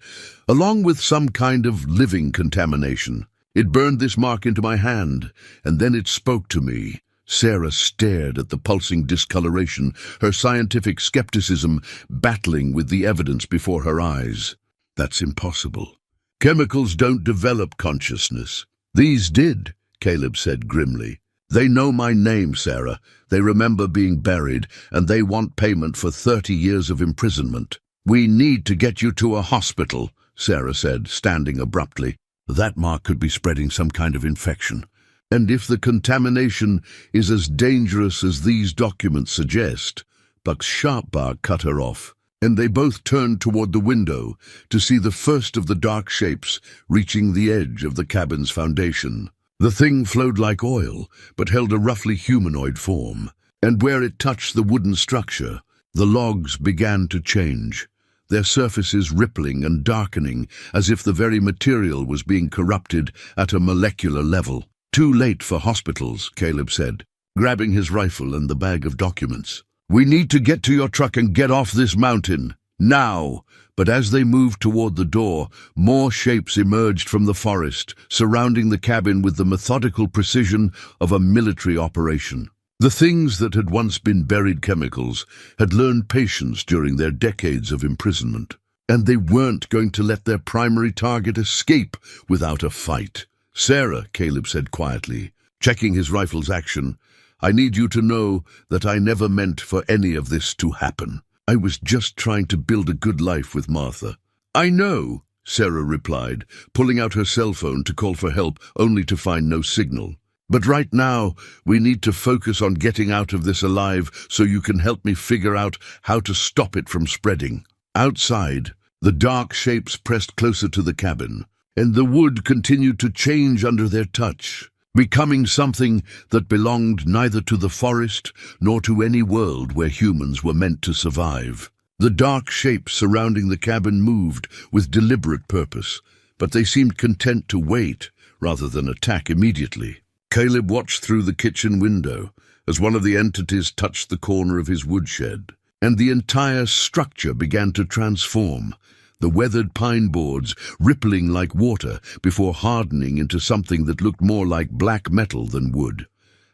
along with some kind of living contamination. It burned this mark into my hand, and then it spoke to me." Sarah stared at the pulsing discoloration, her scientific skepticism battling with the evidence before her eyes. "That's impossible. Chemicals don't develop consciousness." "These did," Caleb said grimly. "They know my name, Sarah. They remember being buried, and they want payment for 30 years of imprisonment." "We need to get you to a hospital," Sarah said, standing abruptly. "That mark could be spreading some kind of infection. And if the contamination is as dangerous as these documents suggest..." Buck's sharp bark cut her off, and they both turned toward the window to see the first of the dark shapes reaching the edge of the cabin's foundation. The thing flowed like oil, but held a roughly humanoid form, and where it touched the wooden structure, the logs began to change, their surfaces rippling and darkening as if the very material was being corrupted at a molecular level. "Too late for hospitals," Caleb said, grabbing his rifle and the bag of documents. "We need to get to your truck and get off this mountain. Now!" But as they moved toward the door, more shapes emerged from the forest, surrounding the cabin with the methodical precision of a military operation. The things that had once been buried chemicals had learned patience during their decades of imprisonment, and they weren't going to let their primary target escape without a fight. "Sarah," Caleb said quietly, checking his rifle's action, "I need you to know that I never meant for any of this to happen. I was just trying to build a good life with Martha." "I know," Sarah replied, pulling out her cell phone to call for help only to find no signal. "But right now, we need to focus on getting out of this alive so you can help me figure out how to stop it from spreading." Outside, the dark shapes pressed closer to the cabin, and the wood continued to change under their touch, becoming something that belonged neither to the forest nor to any world where humans were meant to survive. The dark shapes surrounding the cabin moved with deliberate purpose, but they seemed content to wait rather than attack immediately. Caleb watched through the kitchen window as one of the entities touched the corner of his woodshed, and the entire structure began to transform, the weathered pine boards rippling like water before hardening into something that looked more like black metal than wood.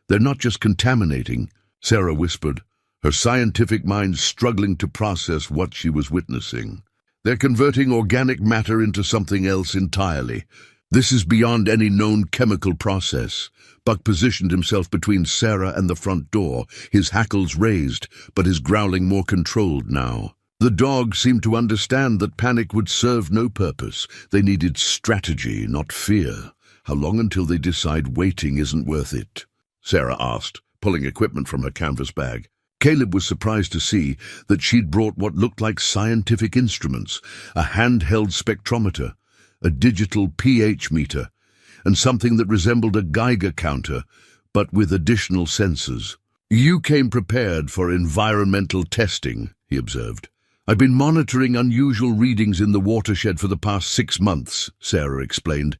"They're not just contaminating," Sarah whispered, her scientific mind struggling to process what she was witnessing. "They're converting organic matter into something else entirely. This is beyond any known chemical process." Buck positioned himself between Sarah and the front door, his hackles raised, but his growling more controlled now. The dog seemed to understand that panic would serve no purpose. They needed strategy, not fear. "How long until they decide waiting isn't worth it?" Sarah asked, pulling equipment from her canvas bag. Caleb was surprised to see that she'd brought what looked like scientific instruments, a handheld spectrometer, a digital pH meter, and something that resembled a Geiger counter, but with additional sensors. "You came prepared for environmental testing," he observed. "I've been monitoring unusual readings in the watershed for the past 6 months, Sarah explained,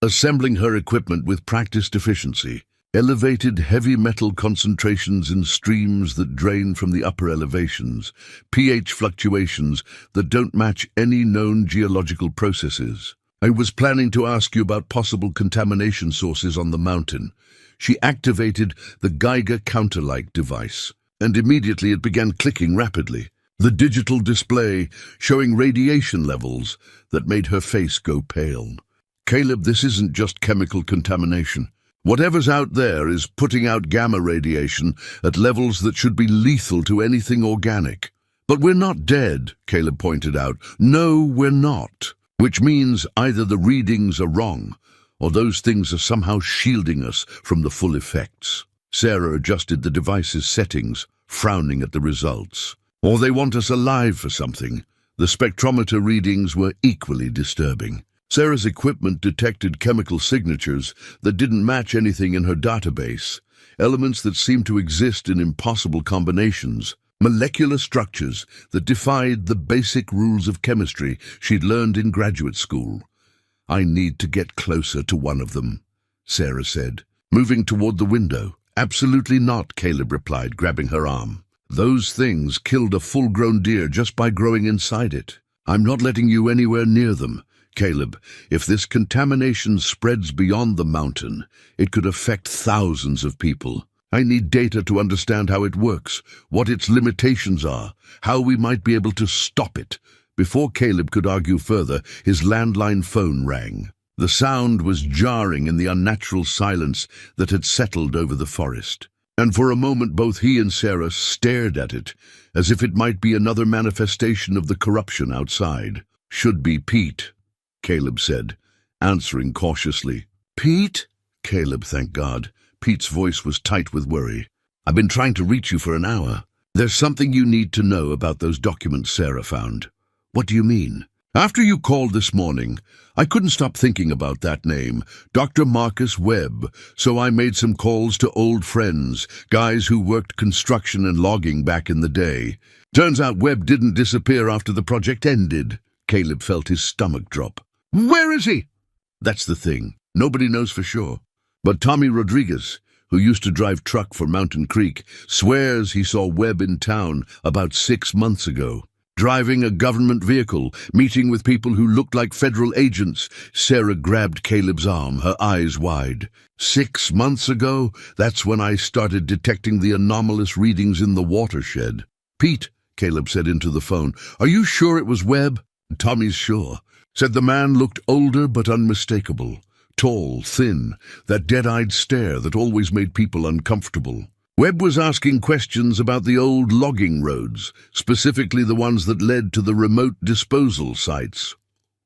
assembling her equipment with practiced efficiency. Elevated heavy metal concentrations in streams that drain from the upper elevations, pH fluctuations that don't match any known geological processes. I was planning to ask you about possible contamination sources on the mountain." She activated the Geiger counter-like device, and immediately it began clicking rapidly, the digital display showing radiation levels that made her face go pale. "Caleb, this isn't just chemical contamination. Whatever's out there is putting out gamma radiation at levels that should be lethal to anything organic." "But we're not dead," Caleb pointed out. "No, we're not. Which means either the readings are wrong, or those things are somehow shielding us from the full effects. Sarah adjusted the device's settings, frowning at the results. Or they want us alive for something. The spectrometer readings were equally disturbing. Sarah's equipment detected chemical signatures that didn't match anything in her database, elements that seemed to exist in impossible combinations, molecular structures that defied the basic rules of chemistry she'd learned in graduate school. "I need to get closer to one of them," Sarah said, moving toward the window. "Absolutely not," Caleb replied, grabbing her arm. "Those things killed a full-grown deer just by growing inside it. I'm not letting you anywhere near them. Caleb, if this contamination spreads beyond the mountain, it could affect thousands of people. I need data to understand how it works, what its limitations are, how we might be able to stop it." Before Caleb could argue further, his landline phone rang. The sound was jarring in the unnatural silence that had settled over the forest. And for a moment both he and Sarah stared at it, as if it might be another manifestation of the corruption outside. "Should be Pete," Caleb said, answering cautiously. "Pete?" "Caleb, thank God." Pete's voice was tight with worry. "I've been trying to reach you for an hour. There's something you need to know about those documents Sarah found." "What do you mean?" "After you called this morning, I couldn't stop thinking about that name, Dr. Marcus Webb, so I made some calls to old friends, guys who worked construction and logging back in the day. Turns out Webb didn't disappear after the project ended." Caleb felt his stomach drop. "Where is he?" "That's the thing. Nobody knows for sure. But Tommy Rodriguez, who used to drive truck for Mountain Creek, swears he saw Webb in town about 6 months ago. Driving a government vehicle, meeting with people who looked like federal agents." Sarah grabbed Caleb's arm, her eyes wide. 6 months ago? That's when I started detecting the anomalous readings in the watershed." "Pete," Caleb said into the phone, "are you sure it was Webb?" "Tommy's sure," said the man. Looked older but unmistakable. Tall, thin, that dead-eyed stare that always made people uncomfortable. Webb was asking questions about the old logging roads, specifically the ones that led to the remote disposal sites.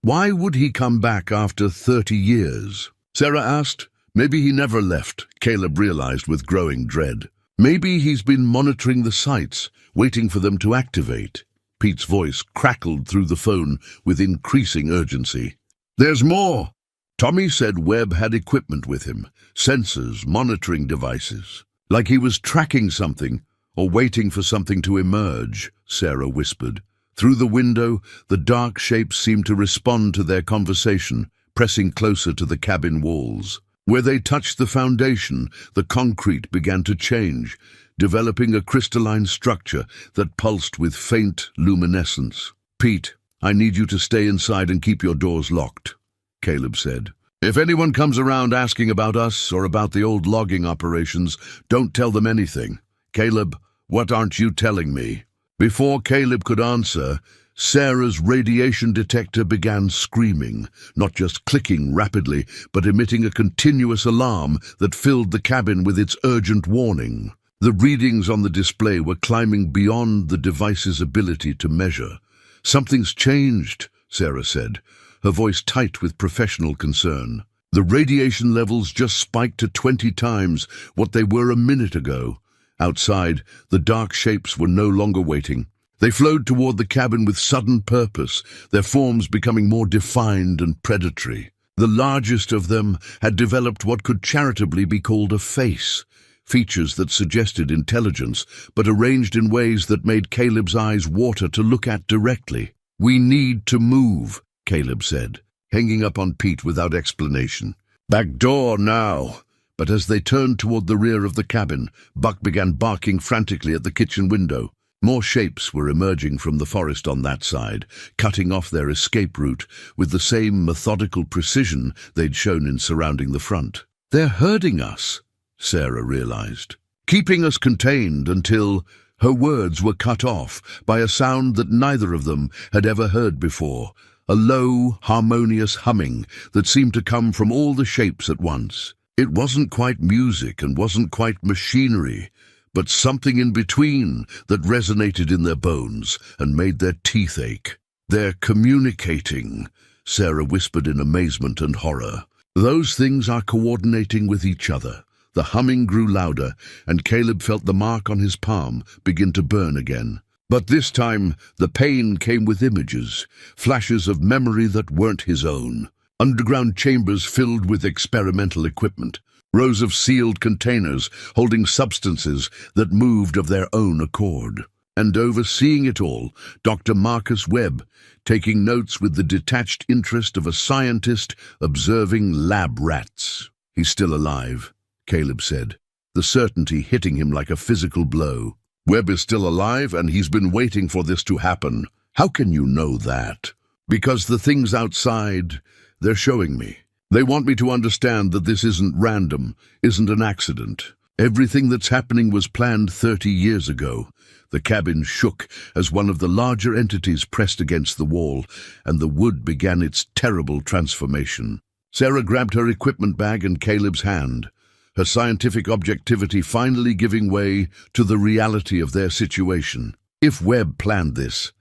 "Why would he come back after 30 years? Sarah asked. "Maybe he never left," Caleb realized with growing dread. "Maybe he's been monitoring the sites, waiting for them to activate." Pete's voice crackled through the phone with increasing urgency. "There's more." Tommy said Webb had equipment with him, sensors, monitoring devices. "Like he was tracking something, or waiting for something to emerge," Sarah whispered. Through the window, the dark shapes seemed to respond to their conversation, pressing closer to the cabin walls. Where they touched the foundation, the concrete began to change, developing a crystalline structure that pulsed with faint luminescence. "Pete, I need you to stay inside and keep your doors locked," Caleb said. "If anyone comes around asking about us or about the old logging operations, don't tell them anything." "Caleb, what aren't you telling me?" Before Caleb could answer, Sarah's radiation detector began screaming, not just clicking rapidly, but emitting a continuous alarm that filled the cabin with its urgent warning. The readings on the display were climbing beyond the device's ability to measure. "Something's changed," Sarah said, her voice tight with professional concern. "The radiation levels just spiked to 20 times what they were a minute ago." Outside, the dark shapes were no longer waiting. They flowed toward the cabin with sudden purpose, their forms becoming more defined and predatory. The largest of them had developed what could charitably be called a face, features that suggested intelligence, but arranged in ways that made Caleb's eyes water to look at directly. "We need to move," Caleb said, hanging up on Pete without explanation. "Back door now." But as they turned toward the rear of the cabin, Buck began barking frantically at the kitchen window. More shapes were emerging from the forest on that side, cutting off their escape route with the same methodical precision they'd shown in surrounding the front. "They're herding us," Sarah realized, "keeping us contained until—" Her words were cut off by a sound that neither of them had ever heard before, a low, harmonious humming that seemed to come from all the shapes at once. It wasn't quite music and wasn't quite machinery, but something in between that resonated in their bones and made their teeth ache. "They're communicating," Sarah whispered in amazement and horror. Those things are coordinating with each other. The humming grew louder, and Caleb felt the mark on his palm begin to burn again. But this time, the pain came with images, flashes of memory that weren't his own. Underground chambers filled with experimental equipment. Rows of sealed containers holding substances that moved of their own accord. And overseeing it all, Dr. Marcus Webb, taking notes with the detached interest of a scientist observing lab rats. "He's still alive," Caleb said, the certainty hitting him like a physical blow. "Webb is still alive, and he's been waiting for this to happen. How can you know that?" "Because the things outside, they're showing me. They want me to understand that this isn't random, isn't an accident. Everything that's happening was planned 30 years ago." The cabin shook as one of the larger entities pressed against the wall, and the wood began its terrible transformation. Sarah grabbed her equipment bag and Caleb's hand, her scientific objectivity finally giving way to the reality of their situation. "If Webb planned this,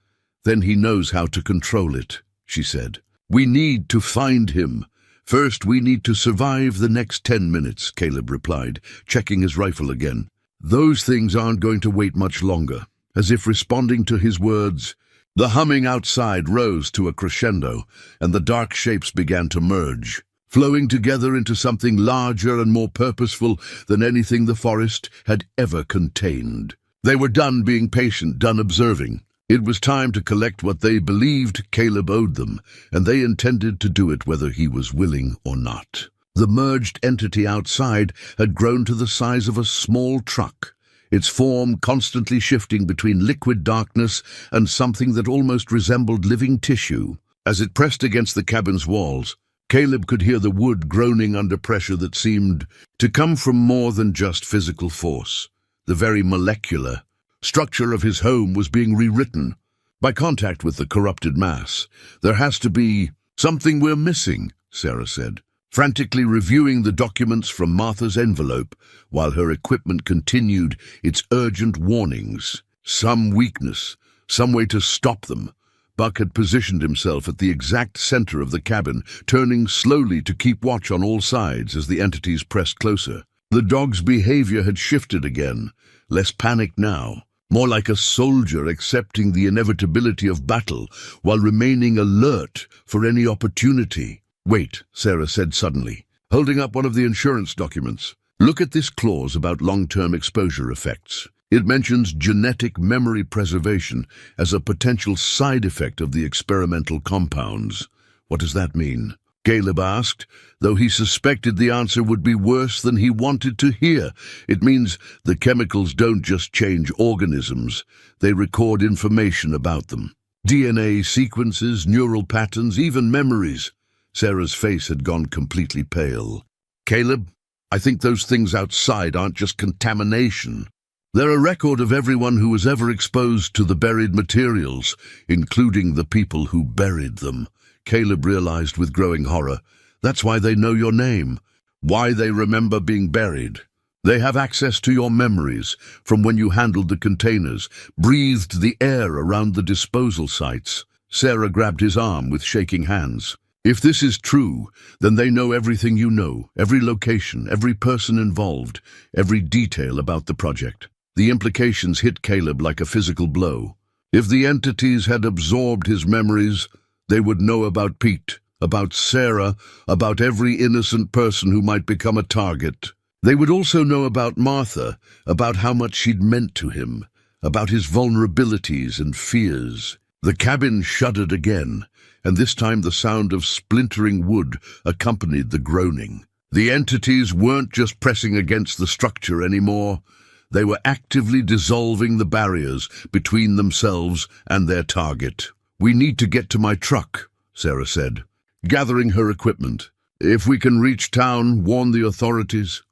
then he knows how to control it," she said. "We need to find him. First, we need to survive the next 10 minutes, Caleb replied, checking his rifle again. "Those things aren't going to wait much longer." As if responding to his words, the humming outside rose to a crescendo, and the dark shapes began to merge, flowing together into something larger and more purposeful than anything the forest had ever contained. They were done being patient, done observing. It was time to collect what they believed Caleb owed them, and they intended to do it whether he was willing or not. The merged entity outside had grown to the size of a small truck, its form constantly shifting between liquid darkness and something that almost resembled living tissue. As it pressed against the cabin's walls, Caleb could hear the wood groaning under pressure that seemed to come from more than just physical force. The very molecular structure of his home was being rewritten by contact with the corrupted mass. "There has to be something we're missing," Sarah said, frantically reviewing the documents from Martha's envelope while her equipment continued its urgent warnings. Some weakness, some way to stop them. Buck had positioned himself at the exact center of the cabin, turning slowly to keep watch on all sides as the entities pressed closer. The dog's behavior had shifted again, less panicked now, more like a soldier accepting the inevitability of battle while remaining alert for any opportunity. "Wait," Sarah said suddenly, holding up one of the insurance documents. "Look at this clause about long-term exposure effects. It mentions genetic memory preservation as a potential side effect of the experimental compounds." "What does that mean?" Caleb asked, though he suspected the answer would be worse than he wanted to hear. "It means the chemicals don't just change organisms, they record information about them. DNA sequences, neural patterns, even memories." Sarah's face had gone completely pale. "Caleb, I think those things outside aren't just contamination. They're a record of everyone who was ever exposed to the buried materials, including the people who buried them." Caleb realized with growing horror. "That's why they know your name, why they remember being buried. They have access to your memories from when you handled the containers, breathed the air around the disposal sites." Sarah grabbed his arm with shaking hands. "If this is true, then they know everything you know, every location, every person involved, every detail about the project." The implications hit Caleb like a physical blow. If the entities had absorbed his memories, they would know about Pete, about Sarah, about every innocent person who might become a target. They would also know about Martha, about how much she'd meant to him, about his vulnerabilities and fears. The cabin shuddered again, and this time the sound of splintering wood accompanied the groaning. The entities weren't just pressing against the structure anymore. They were actively dissolving the barriers between themselves and their target. "We need to get to my truck," Sarah said, gathering her equipment. "If we can reach town, warn the authorities."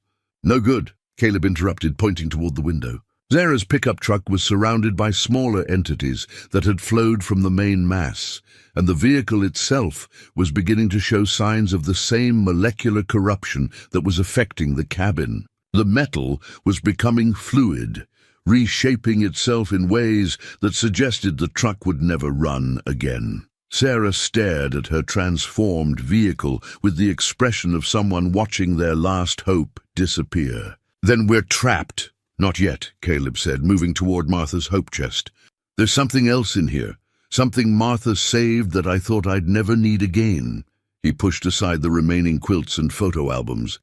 "No good," Caleb interrupted, pointing toward the window. Sarah's pickup truck was surrounded by smaller entities that had flowed from the main mass, and the vehicle itself was beginning to show signs of the same molecular corruption that was affecting the cabin. The metal was becoming fluid, reshaping itself in ways that suggested the truck would never run again. Sarah stared at her transformed vehicle with the expression of someone watching their last hope disappear. "Then we're trapped." "Not yet," Caleb said, moving toward Martha's hope chest. "There's something else in here, something Martha saved that I thought I'd never need again." He pushed aside the remaining quilts and photo albums,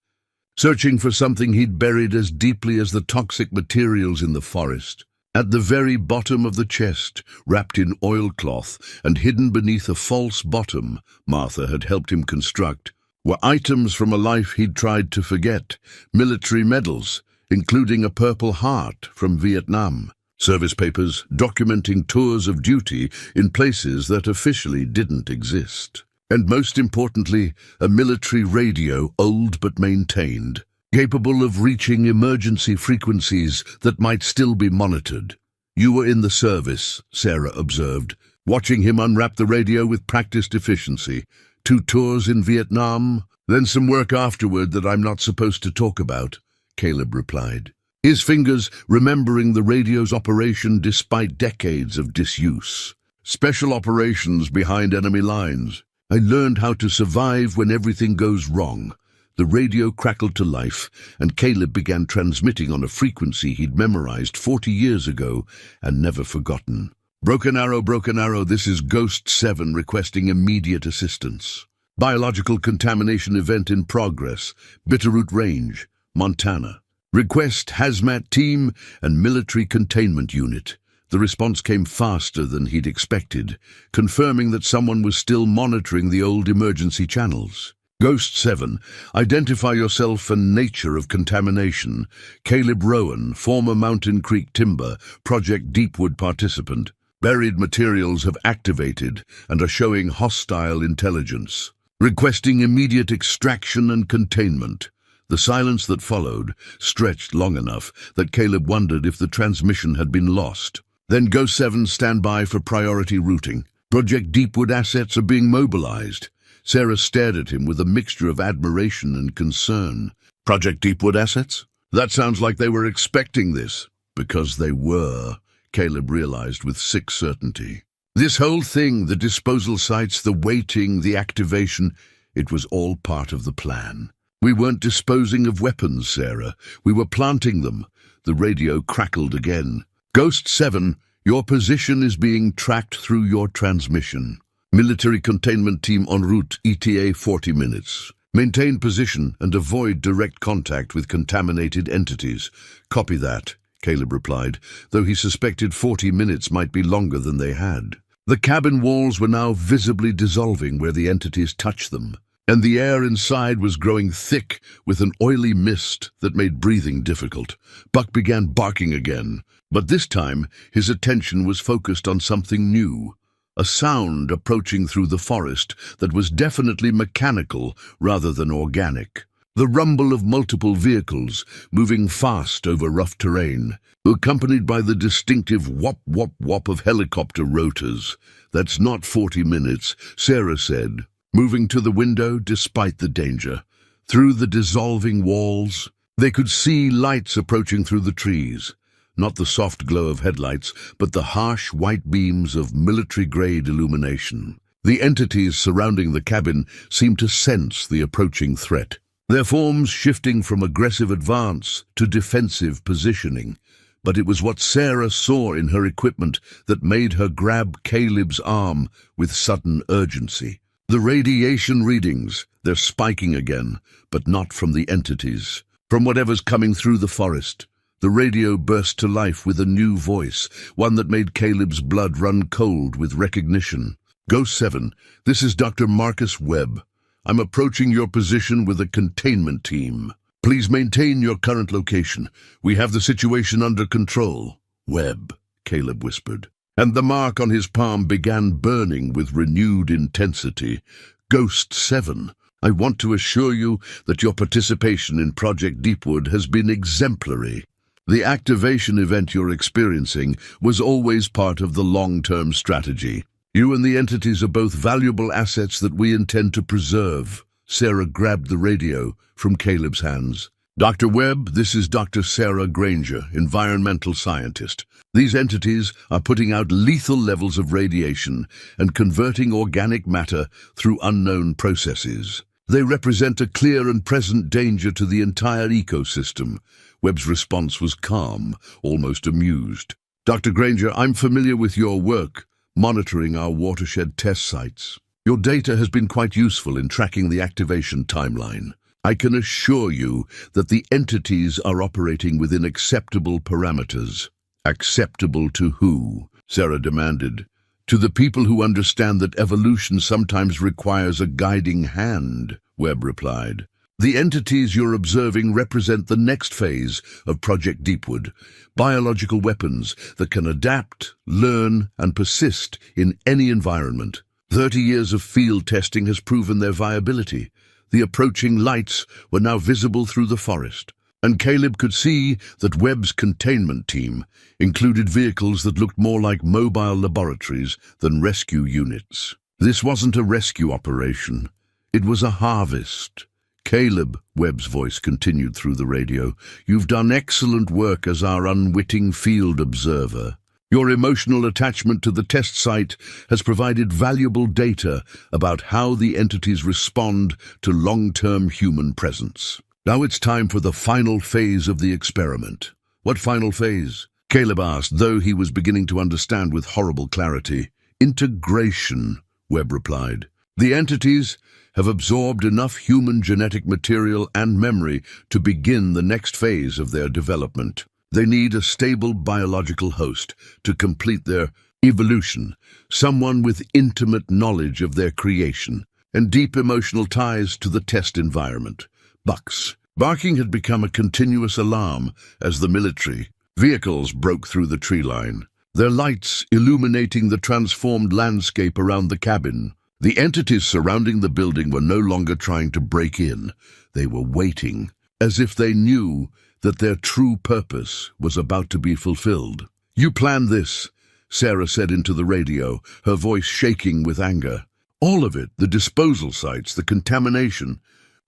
searching for something he'd buried as deeply as the toxic materials in the forest. At the very bottom of the chest, wrapped in oilcloth and hidden beneath a false bottom Martha had helped him construct, were items from a life he'd tried to forget, military medals, including a Purple Heart from Vietnam, service papers documenting tours of duty in places that officially didn't exist, and most importantly, a military radio, old but maintained, capable of reaching emergency frequencies that might still be monitored. "You were in the service," Sarah observed, watching him unwrap the radio with practiced efficiency. "2 tours in Vietnam, then some work afterward that I'm not supposed to talk about," Caleb replied, his fingers remembering the radio's operation despite decades of disuse. "Special operations behind enemy lines. I learned how to survive when everything goes wrong." The radio crackled to life, and Caleb began transmitting on a frequency he'd memorized 40 years ago and never forgotten. Broken Arrow, this is Ghost 7 requesting immediate assistance. Biological contamination event in progress, Bitterroot Range, Montana. Request hazmat team and military containment unit." The response came faster than he'd expected, confirming that someone was still monitoring the old emergency channels. "Ghost 7, identify yourself and nature of contamination. Caleb Rowan, former Mountain Creek Timber, Project Deepwood participant. Buried materials have activated and are showing hostile intelligence. Requesting immediate extraction and containment." The silence that followed stretched long enough that Caleb wondered if the transmission had been lost. "Then Ghost 7, stand by for priority routing. Project Deepwood assets are being mobilized." Sarah stared at him with a mixture of admiration and concern. "Project Deepwood assets? That sounds like they were expecting this." "Because they were," Caleb realized with sick certainty. This whole thing, the disposal sites, the waiting, the activation, it was all part of the plan. "We weren't disposing of weapons, Sarah. We were planting them." The radio crackled again. "Ghost 7, your position is being tracked through your transmission. Military containment team en route, ETA 40 minutes. Maintain position and avoid direct contact with contaminated entities." "Copy that," Caleb replied, though he suspected 40 minutes might be longer than they had. The cabin walls were now visibly dissolving where the entities touched them, and the air inside was growing thick with an oily mist that made breathing difficult. Buck began barking again, but this time his attention was focused on something new. A sound approaching through the forest that was definitely mechanical rather than organic. The rumble of multiple vehicles moving fast over rough terrain, accompanied by the distinctive whop-whop-whop of helicopter rotors. "That's not 40 minutes, Sarah said, moving to the window despite the danger. Through the dissolving walls, they could see lights approaching through the trees. Not the soft glow of headlights, but the harsh white beams of military-grade illumination. The entities surrounding the cabin seemed to sense the approaching threat, their forms shifting from aggressive advance to defensive positioning. But it was what Sarah saw in her equipment that made her grab Caleb's arm with sudden urgency. The radiation readings, they're spiking again, but not from the entities. From whatever's coming through the forest. The radio burst to life with a new voice, one that made Caleb's blood run cold with recognition. "Ghost 7, this is Dr. Marcus Webb. I'm approaching your position with a containment team. Please maintain your current location. We have the situation under control." "Webb," Caleb whispered, and the mark on his palm began burning with renewed intensity. "Ghost 7, I want to assure you that your participation in Project Deepwood has been exemplary. The activation event you're experiencing was always part of the long-term strategy. You and the entities are both valuable assets that we intend to preserve." Sarah grabbed the radio from Caleb's hands. Dr. Webb, this is Dr. Sarah Granger, environmental scientist. These entities are putting out lethal levels of radiation and converting organic matter through unknown processes. They represent a clear and present danger to the entire ecosystem. Webb's response was calm, almost amused. Dr. Granger, I'm familiar with your work, monitoring our watershed test sites. Your data has been quite useful in tracking the activation timeline. I can assure you that the entities are operating within acceptable parameters. Acceptable to who? Sarah demanded. To the people who understand that evolution sometimes requires a guiding hand, Webb replied. The entities you're observing represent the next phase of Project Deepwood, biological weapons that can adapt, learn, and persist in any environment. 30 years of field testing has proven their viability. The approaching lights were now visible through the forest, and Caleb could see that Webb's containment team included vehicles that looked more like mobile laboratories than rescue units. This wasn't a rescue operation. It was a harvest. Caleb, Webb's voice continued through the radio, you've done excellent work as our unwitting field observer. Your emotional attachment to the test site has provided valuable data about how the entities respond to long-term human presence. Now it's time for the final phase of the experiment. What final phase? Caleb asked, though he was beginning to understand with horrible clarity. Integration, Webb replied. The entities have absorbed enough human genetic material and memory to begin the next phase of their development. They need a stable biological host to complete their evolution, someone with intimate knowledge of their creation and deep emotional ties to the test environment. Bucks. Barking had become a continuous alarm as the military vehicles broke through the tree line, their lights illuminating the transformed landscape around the cabin. The entities surrounding the building were no longer trying to break in. They were waiting, as if they knew that their true purpose was about to be fulfilled. You planned this, Sarah said into the radio, her voice shaking with anger. All of it, the disposal sites, the contamination,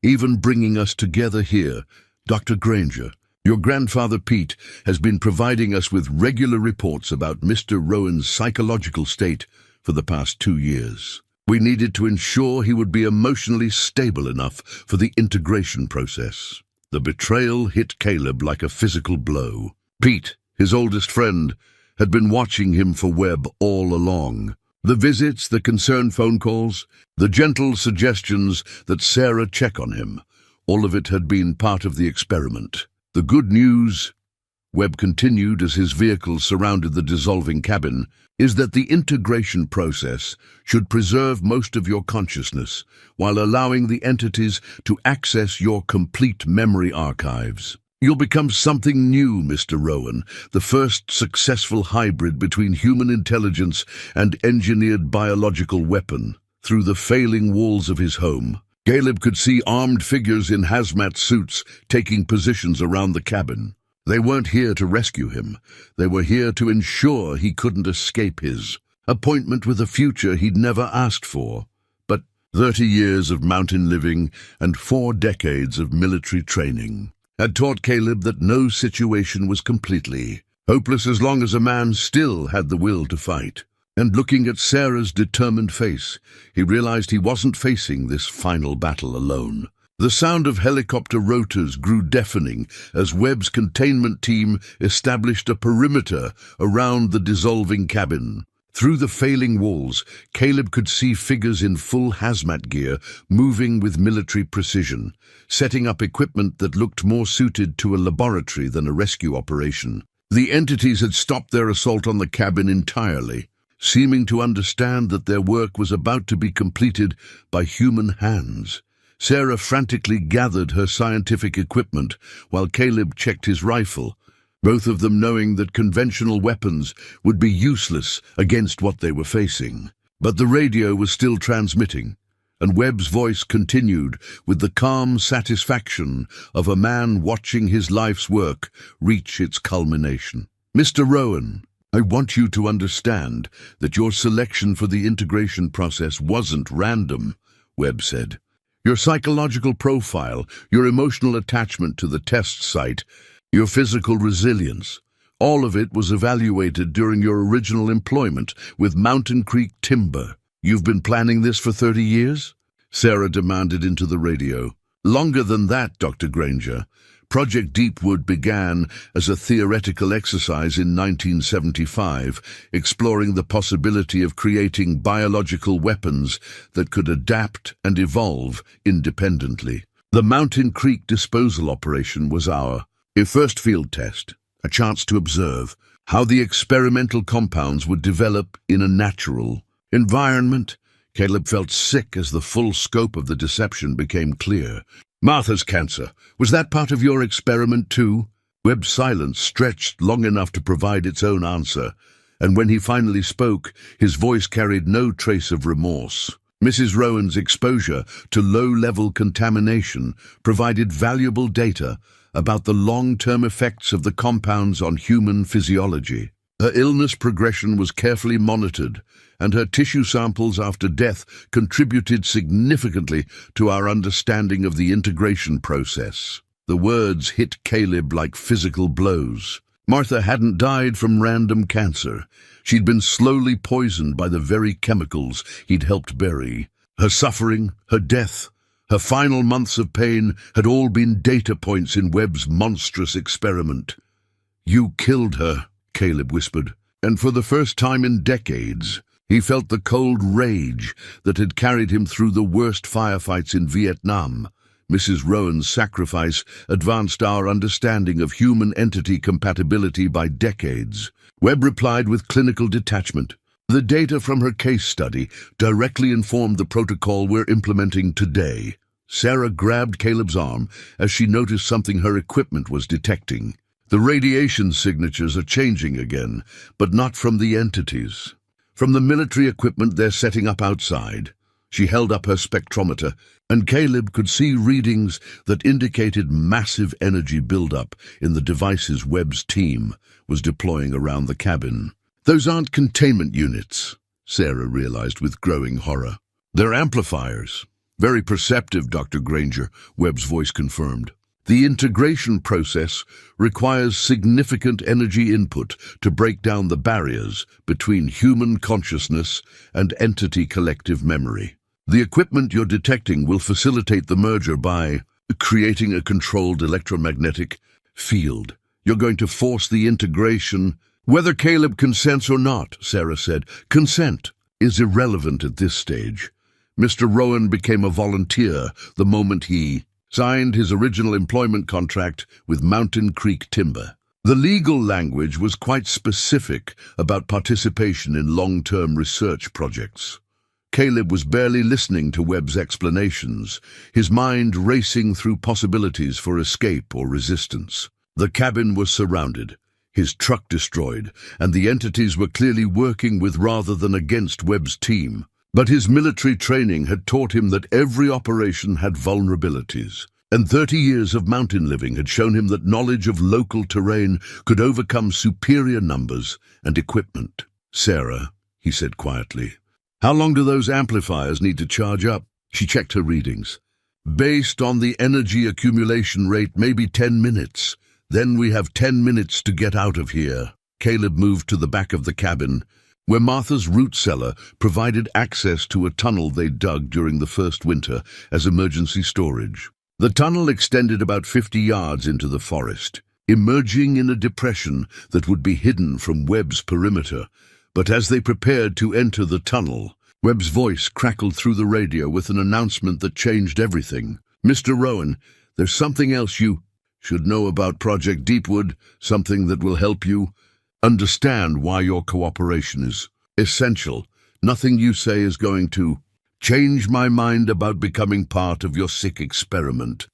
even bringing us together here. Dr. Granger, your grandfather Pete has been providing us with regular reports about Mr. Rowan's psychological state for the past 2 years. We needed to ensure he would be emotionally stable enough for the integration process. The betrayal hit Caleb like a physical blow. Pete, his oldest friend, had been watching him for Webb all along. The visits, the concerned phone calls, the gentle suggestions that Sarah check on him, all of it had been part of the experiment. The good news, Webb continued as his vehicles surrounded the dissolving cabin, is that the integration process should preserve most of your consciousness while allowing the entities to access your complete memory archives. You'll become something new, Mr. Rowan, the first successful hybrid between human intelligence and engineered biological weapon. Through the failing walls of his home, Caleb could see armed figures in hazmat suits taking positions around the cabin. They weren't here to rescue him. They were here to ensure he couldn't escape his appointment with a future he'd never asked for. But 30 years of mountain living and 4 decades of military training had taught Caleb that no situation was completely hopeless as long as a man still had the will to fight. And looking at Sarah's determined face, he realized he wasn't facing this final battle alone. The sound of helicopter rotors grew deafening as Webb's containment team established a perimeter around the dissolving cabin. Through the failing walls, Caleb could see figures in full hazmat gear moving with military precision, setting up equipment that looked more suited to a laboratory than a rescue operation. The entities had stopped their assault on the cabin entirely, seeming to understand that their work was about to be completed by human hands. Sarah frantically gathered her scientific equipment while Caleb checked his rifle, both of them knowing that conventional weapons would be useless against what they were facing. But the radio was still transmitting, and Webb's voice continued with the calm satisfaction of a man watching his life's work reach its culmination. Mr. Rowan, I want you to understand that your selection for the integration process wasn't random, Webb said. Your psychological profile, your emotional attachment to the test site, your physical resilience. All of it was evaluated during your original employment with Mountain Creek Timber. You've been planning this for 30 years? Sarah demanded into the radio. Longer than that, Dr. Granger. Project Deepwood began as a theoretical exercise in 1975, exploring the possibility of creating biological weapons that could adapt and evolve independently. The Mountain Creek disposal operation was our first field test, a chance to observe how the experimental compounds would develop in a natural environment. Caleb felt sick as the full scope of the deception became clear. Martha's cancer, was that part of your experiment too? Webb's silence stretched long enough to provide its own answer, and when he finally spoke, his voice carried no trace of remorse. Mrs. Rowan's exposure to low-level contamination provided valuable data about the long-term effects of the compounds on human physiology. Her illness progression was carefully monitored, and her tissue samples after death contributed significantly to our understanding of the integration process. The words hit Caleb like physical blows. Martha hadn't died from random cancer. She'd been slowly poisoned by the very chemicals he'd helped bury. Her suffering, her death, her final months of pain had all been data points in Webb's monstrous experiment. "You killed her," Caleb whispered, and for the first time in decades, he felt the cold rage that had carried him through the worst firefights in Vietnam. Mrs. Rowan's sacrifice advanced our understanding of human entity compatibility by decades. Webb replied with clinical detachment. The data from her case study directly informed the protocol we're implementing today. Sarah grabbed Caleb's arm as she noticed something her equipment was detecting. The radiation signatures are changing again, but not from the entities. From the military equipment they're setting up outside. She held up her spectrometer, and Caleb could see readings that indicated massive energy buildup in the devices Webb's team was deploying around the cabin. Those aren't containment units, Sarah realized with growing horror. They're amplifiers. Very perceptive, Dr. Granger, Webb's voice confirmed. The integration process requires significant energy input to break down the barriers between human consciousness and entity collective memory. The equipment you're detecting will facilitate the merger by creating a controlled electromagnetic field. You're going to force the integration, whether Caleb consents or not, Sarah said. Consent is irrelevant at this stage. Mr. Rowan became a volunteer the moment he signed his original employment contract with Mountain Creek Timber. The legal language was quite specific about participation in long-term research projects. Caleb was barely listening to Webb's explanations, his mind racing through possibilities for escape or resistance. The cabin was surrounded, his truck destroyed, and the entities were clearly working with rather than against Webb's team. But his military training had taught him that every operation had vulnerabilities, and 30 years of mountain living had shown him that knowledge of local terrain could overcome superior numbers and equipment. "Sarah," he said quietly, "how long do those amplifiers need to charge up?" She checked her readings. "Based on the energy accumulation rate, maybe 10 minutes. Then we have 10 minutes to get out of here." Caleb moved to the back of the cabin, where Martha's root cellar provided access to a tunnel they dug during the first winter as emergency storage. The tunnel extended about 50 yards into the forest, emerging in a depression that would be hidden from Webb's perimeter. But as they prepared to enter the tunnel, Webb's voice crackled through the radio with an announcement that changed everything. "Mr. Rowan, there's something else you should know about Project Deepwood, something that will help you understand why your cooperation is essential. Nothing you say is going to change my mind about becoming part of your sick experiment."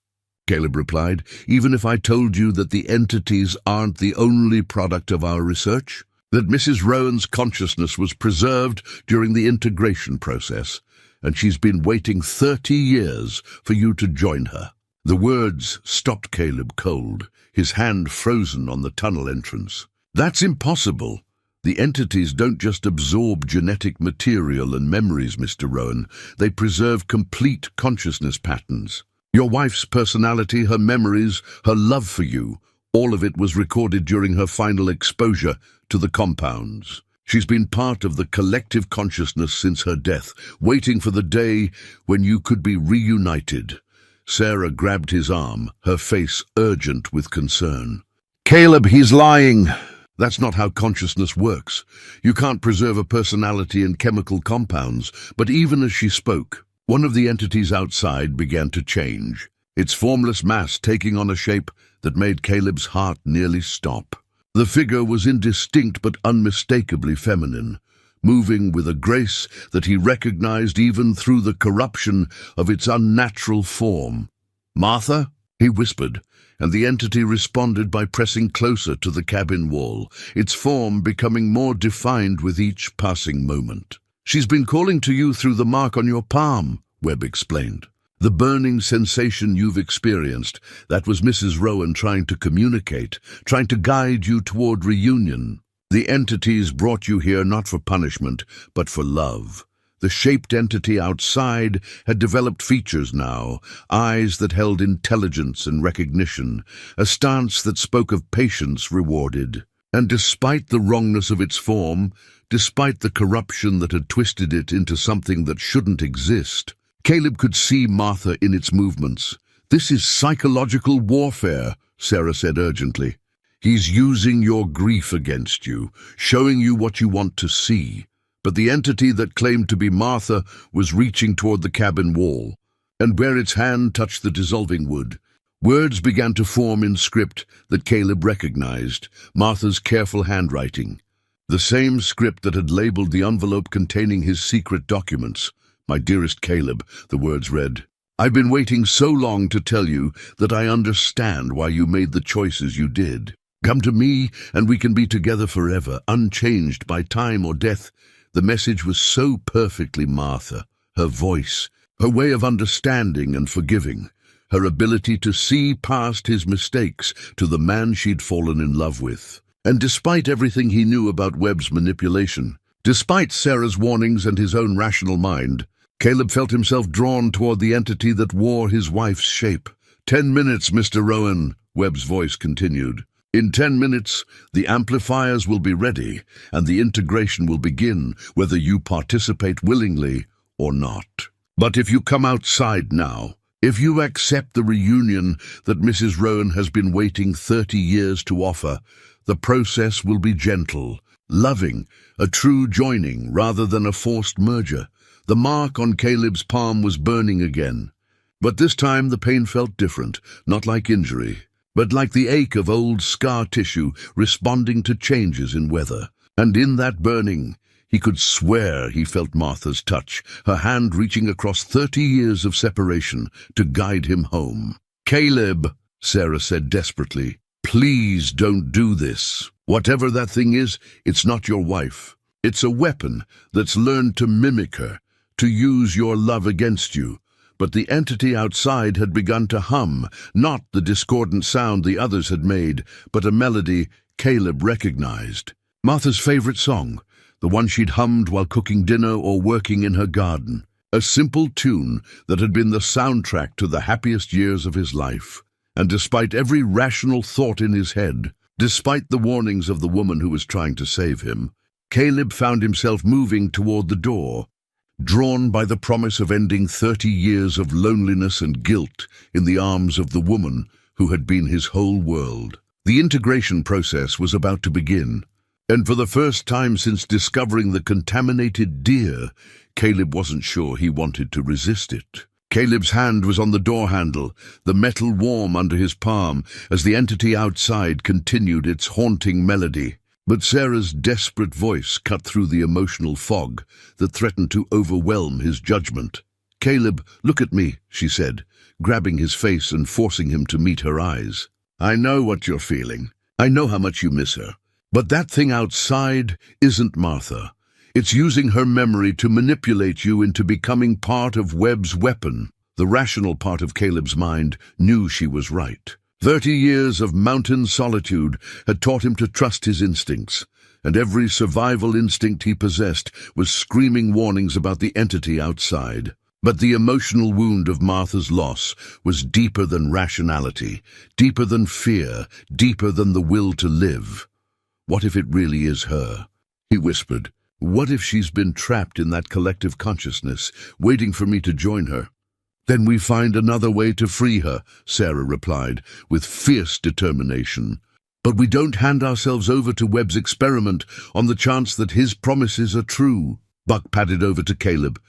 Caleb replied, "Even if I told you that the entities aren't the only product of our research, that Mrs. Rowan's consciousness was preserved during the integration process, and she's been waiting 30 years for you to join her." The words stopped Caleb cold, his hand frozen on the tunnel entrance. "That's impossible. The entities don't just absorb genetic material and memories, Mr. Rowan. They preserve complete consciousness patterns. Your wife's personality, her memories, her love for you, all of it was recorded during her final exposure to the compounds. She's been part of the collective consciousness since her death, waiting for the day when you could be reunited. Sarah grabbed his arm, her face urgent with concern. Caleb, he's lying. That's not how consciousness works. You can't preserve a personality in chemical compounds. But even as she spoke, one of the entities outside began to change, its formless mass taking on a shape that made Caleb's heart nearly stop. The figure was indistinct but unmistakably feminine, moving with a grace that he recognized even through the corruption of its unnatural form. "Martha?" he whispered, and the entity responded by pressing closer to the cabin wall, its form becoming more defined with each passing moment. "She's been calling to you through the mark on your palm," Webb explained. "The burning sensation you've experienced, that was Mrs. Rowan trying to communicate, trying to guide you toward reunion. The entities brought you here not for punishment, but for love." The shaped entity outside had developed features now, eyes that held intelligence and recognition, a stance that spoke of patience rewarded. And despite the wrongness of its form, despite the corruption that had twisted it into something that shouldn't exist, Caleb could see Martha in its movements. "This is psychological warfare," Sarah said urgently. "He's using your grief against you, showing you what you want to see." But the entity that claimed to be Martha was reaching toward the cabin wall, and where its hand touched the dissolving wood, words began to form in script that Caleb recognized, Martha's careful handwriting. The same script that had labeled the envelope containing his secret documents. "My dearest Caleb," the words read, "I've been waiting so long to tell you that I understand why you made the choices you did. Come to me and we can be together forever, unchanged by time or death." The message was so perfectly Martha, her voice, her way of understanding and forgiving, her ability to see past his mistakes to the man she'd fallen in love with. And despite everything he knew about Webb's manipulation, despite Sarah's warnings and his own rational mind, Caleb felt himself drawn toward the entity that wore his wife's shape. 10 minutes, Mr. Rowan," Webb's voice continued. "In 10 minutes, the amplifiers will be ready, and the integration will begin, whether you participate willingly or not. But if you come outside now, if you accept the reunion that Mrs. Rowan has been waiting 30 years to offer, the process will be gentle, loving, a true joining rather than a forced merger." The mark on Caleb's palm was burning again. But this time the pain felt different, not like injury, but like the ache of old scar tissue responding to changes in weather. And in that burning, he could swear he felt Martha's touch, her hand reaching across 30 years of separation to guide him home. "Caleb," Sarah said desperately, "please don't do this. Whatever that thing is, it's not your wife. It's a weapon that's learned to mimic her, to use your love against you." But the entity outside had begun to hum, not the discordant sound the others had made, but a melody Caleb recognized. Martha's favorite song, the one she'd hummed while cooking dinner or working in her garden. A simple tune that had been the soundtrack to the happiest years of his life. And despite every rational thought in his head, despite the warnings of the woman who was trying to save him, Caleb found himself moving toward the door, drawn by the promise of ending 30 years of loneliness and guilt in the arms of the woman who had been his whole world. The integration process was about to begin, and for the first time since discovering the contaminated deer, Caleb wasn't sure he wanted to resist it. Caleb's hand was on the door handle, the metal warm under his palm, as the entity outside continued its haunting melody. But Sarah's desperate voice cut through the emotional fog that threatened to overwhelm his judgment. "Caleb, look at me," she said, grabbing his face and forcing him to meet her eyes. "I know what you're feeling. I know how much you miss her. But that thing outside isn't Martha. It's using her memory to manipulate you into becoming part of Webb's weapon." The rational part of Caleb's mind knew she was right. 30 years of mountain solitude had taught him to trust his instincts, and every survival instinct he possessed was screaming warnings about the entity outside. But the emotional wound of Martha's loss was deeper than rationality, deeper than fear, deeper than the will to live. What if it really is her? He whispered. What if she's been trapped in that collective consciousness, waiting for me to join her? Then we find another way to free her, Sarah replied, with fierce determination. But we don't hand ourselves over to Webb's experiment on the chance that his promises are true. Buck padded over to Caleb.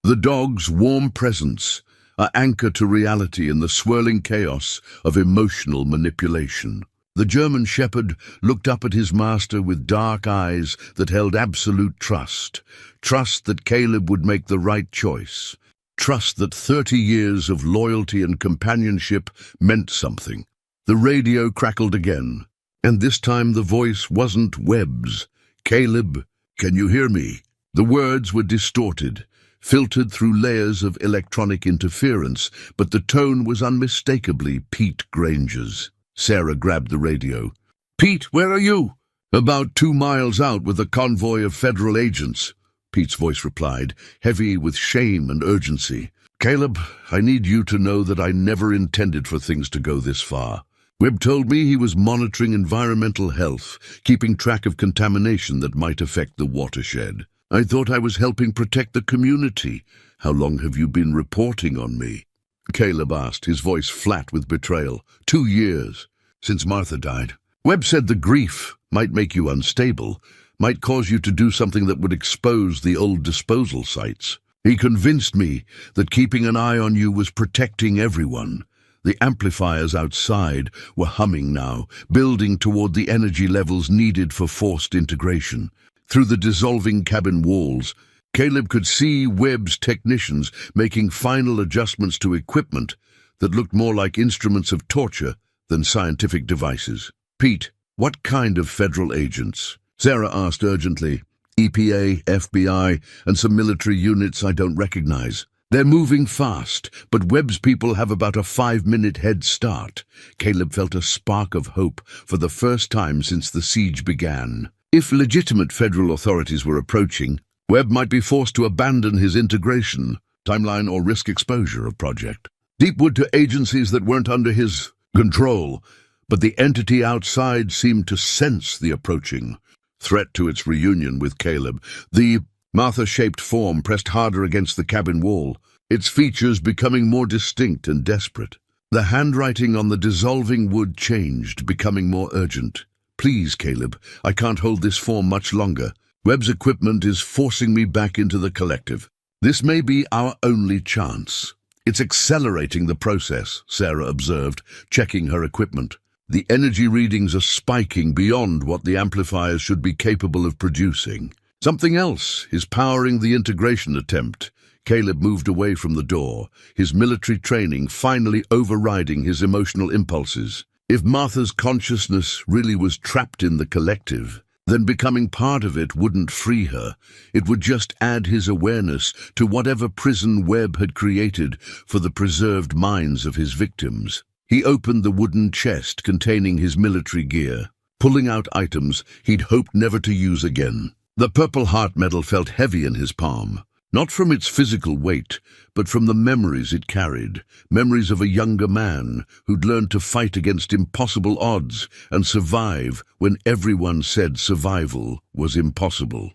The dog's warm presence, an anchor to reality in the swirling chaos of emotional manipulation. The German shepherd looked up at his master with dark eyes that held absolute trust. Trust that Caleb would make the right choice. Trust that 30 years of loyalty and companionship meant something. The radio crackled again, and this time the voice wasn't Webb's. Caleb, can you hear me? The words were distorted, filtered through layers of electronic interference, but the tone was unmistakably Pete Granger's. Sarah grabbed the radio. Pete, where are you? About 2 miles out with a convoy of federal agents, Pete's voice replied, heavy with shame and urgency. Caleb, I need you to know that I never intended for things to go this far. Webb told me he was monitoring environmental health, keeping track of contamination that might affect the watershed. I thought I was helping protect the community. How long have you been reporting on me? Caleb asked, his voice flat with betrayal. 2 years, since Martha died. Webb said the grief might make you unstable, might cause you to do something that would expose the old disposal sites. He convinced me that keeping an eye on you was protecting everyone. The amplifiers outside were humming now, building toward the energy levels needed for forced integration. Through the dissolving cabin walls, Caleb could see Webb's technicians making final adjustments to equipment that looked more like instruments of torture than scientific devices. Pete, what kind of federal agents? Sarah asked urgently. EPA, FBI, and some military units I don't recognize. They're moving fast, but Webb's people have about a 5-minute head start. Caleb felt a spark of hope for the first time since the siege began. If legitimate federal authorities were approaching, Webb might be forced to abandon his integration, timeline or risk exposure of project. Deepwood to agencies that weren't under his control, but the entity outside seemed to sense the approaching threat to its reunion with Caleb. The Martha-shaped form pressed harder against the cabin wall, its features becoming more distinct and desperate. The handwriting on the dissolving wood changed, becoming more urgent. Please, Caleb, I can't hold this form much longer. Webb's equipment is forcing me back into the collective. This may be our only chance. It's accelerating the process, Sarah observed, checking her equipment. The energy readings are spiking beyond what the amplifiers should be capable of producing. Something else is powering the integration attempt. Caleb moved away from the door, his military training finally overriding his emotional impulses. If Martha's consciousness really was trapped in the collective, then becoming part of it wouldn't free her. It would just add his awareness to whatever prison Webb had created for the preserved minds of his victims. He opened the wooden chest containing his military gear, pulling out items he'd hoped never to use again. The Purple Heart medal felt heavy in his palm, not from its physical weight, but from the memories it carried, memories of a younger man who'd learned to fight against impossible odds and survive when everyone said survival was impossible.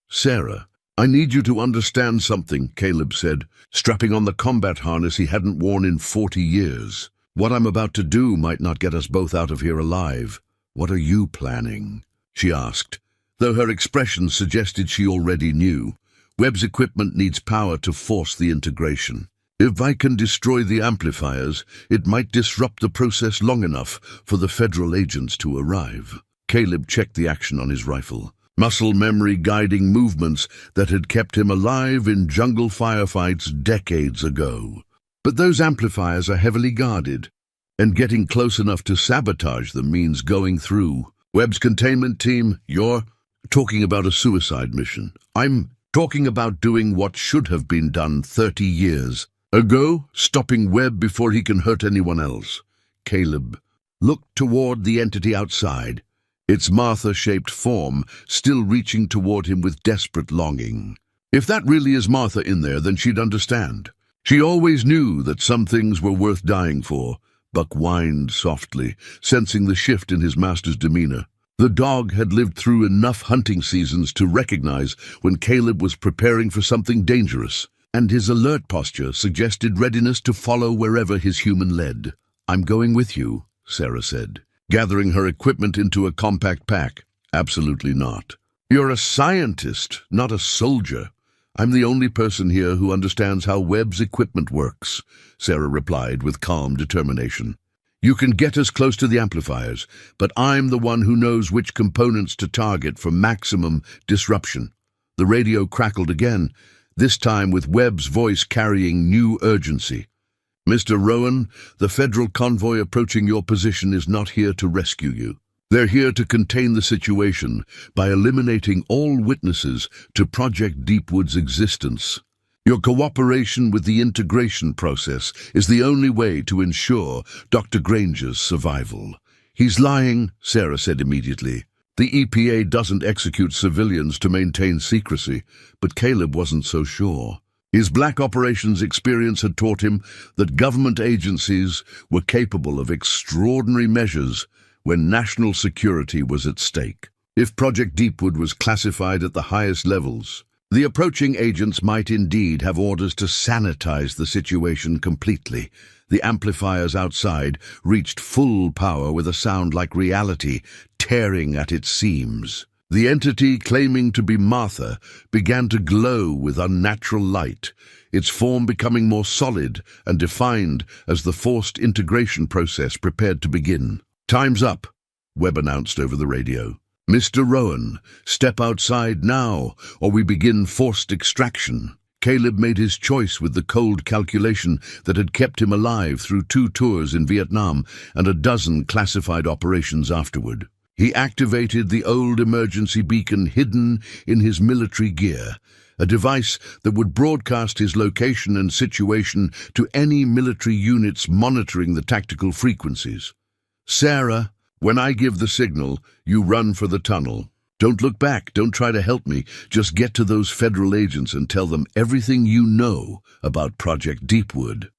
Sarah, I need you to understand something, Caleb said, strapping on the combat harness he hadn't worn in 40 years. What I'm about to do might not get us both out of here alive. What are you planning? She asked, though her expression suggested she already knew. Webb's equipment needs power to force the integration. If I can destroy the amplifiers, it might disrupt the process long enough for the federal agents to arrive. Caleb checked the action on his rifle, muscle memory guiding movements that had kept him alive in jungle firefights decades ago. But those amplifiers are heavily guarded, and getting close enough to sabotage them means going through. Webb's containment team, you're talking about a suicide mission. I'm talking about doing what should have been done 30 years ago, stopping Webb before he can hurt anyone else. Caleb looked toward the entity outside, its Martha-shaped form still reaching toward him with desperate longing. If that really is Martha in there, then she'd understand. She always knew that some things were worth dying for. Buck whined softly, sensing the shift in his master's demeanor. The dog had lived through enough hunting seasons to recognize when Caleb was preparing for something dangerous, and his alert posture suggested readiness to follow wherever his human led. "I'm going with you," Sarah said, gathering her equipment into a compact pack. "Absolutely not. You're a scientist, not a soldier. I'm the only person here who understands how Webb's equipment works," Sarah replied with calm determination. "You can get us close to the amplifiers, but I'm the one who knows which components to target for maximum disruption." The radio crackled again, this time with Webb's voice carrying new urgency. "Mr. Rowan, the federal convoy approaching your position is not here to rescue you. They're here to contain the situation by eliminating all witnesses to Project Deepwood's existence. Your cooperation with the integration process is the only way to ensure Dr. Granger's survival." "He's lying," Sarah said immediately. "The EPA doesn't execute civilians to maintain secrecy," but Caleb wasn't so sure. His black operations experience had taught him that government agencies were capable of extraordinary measures when national security was at stake. If Project Deepwood was classified at the highest levels, the approaching agents might indeed have orders to sanitize the situation completely. The amplifiers outside reached full power with a sound like reality tearing at its seams. The entity claiming to be Martha began to glow with unnatural light, its form becoming more solid and defined as the forced integration process prepared to begin. "Time's up," Webb announced over the radio. "Mr. Rowan, step outside now, or we begin forced extraction." Caleb made his choice with the cold calculation that had kept him alive through 2 tours in Vietnam and a dozen classified operations afterward. He activated the old emergency beacon hidden in his military gear, a device that would broadcast his location and situation to any military units monitoring the tactical frequencies. "Sarah, when I give the signal, you run for the tunnel. Don't look back, don't try to help me, just get to those federal agents and tell them everything you know about Project Deepwood."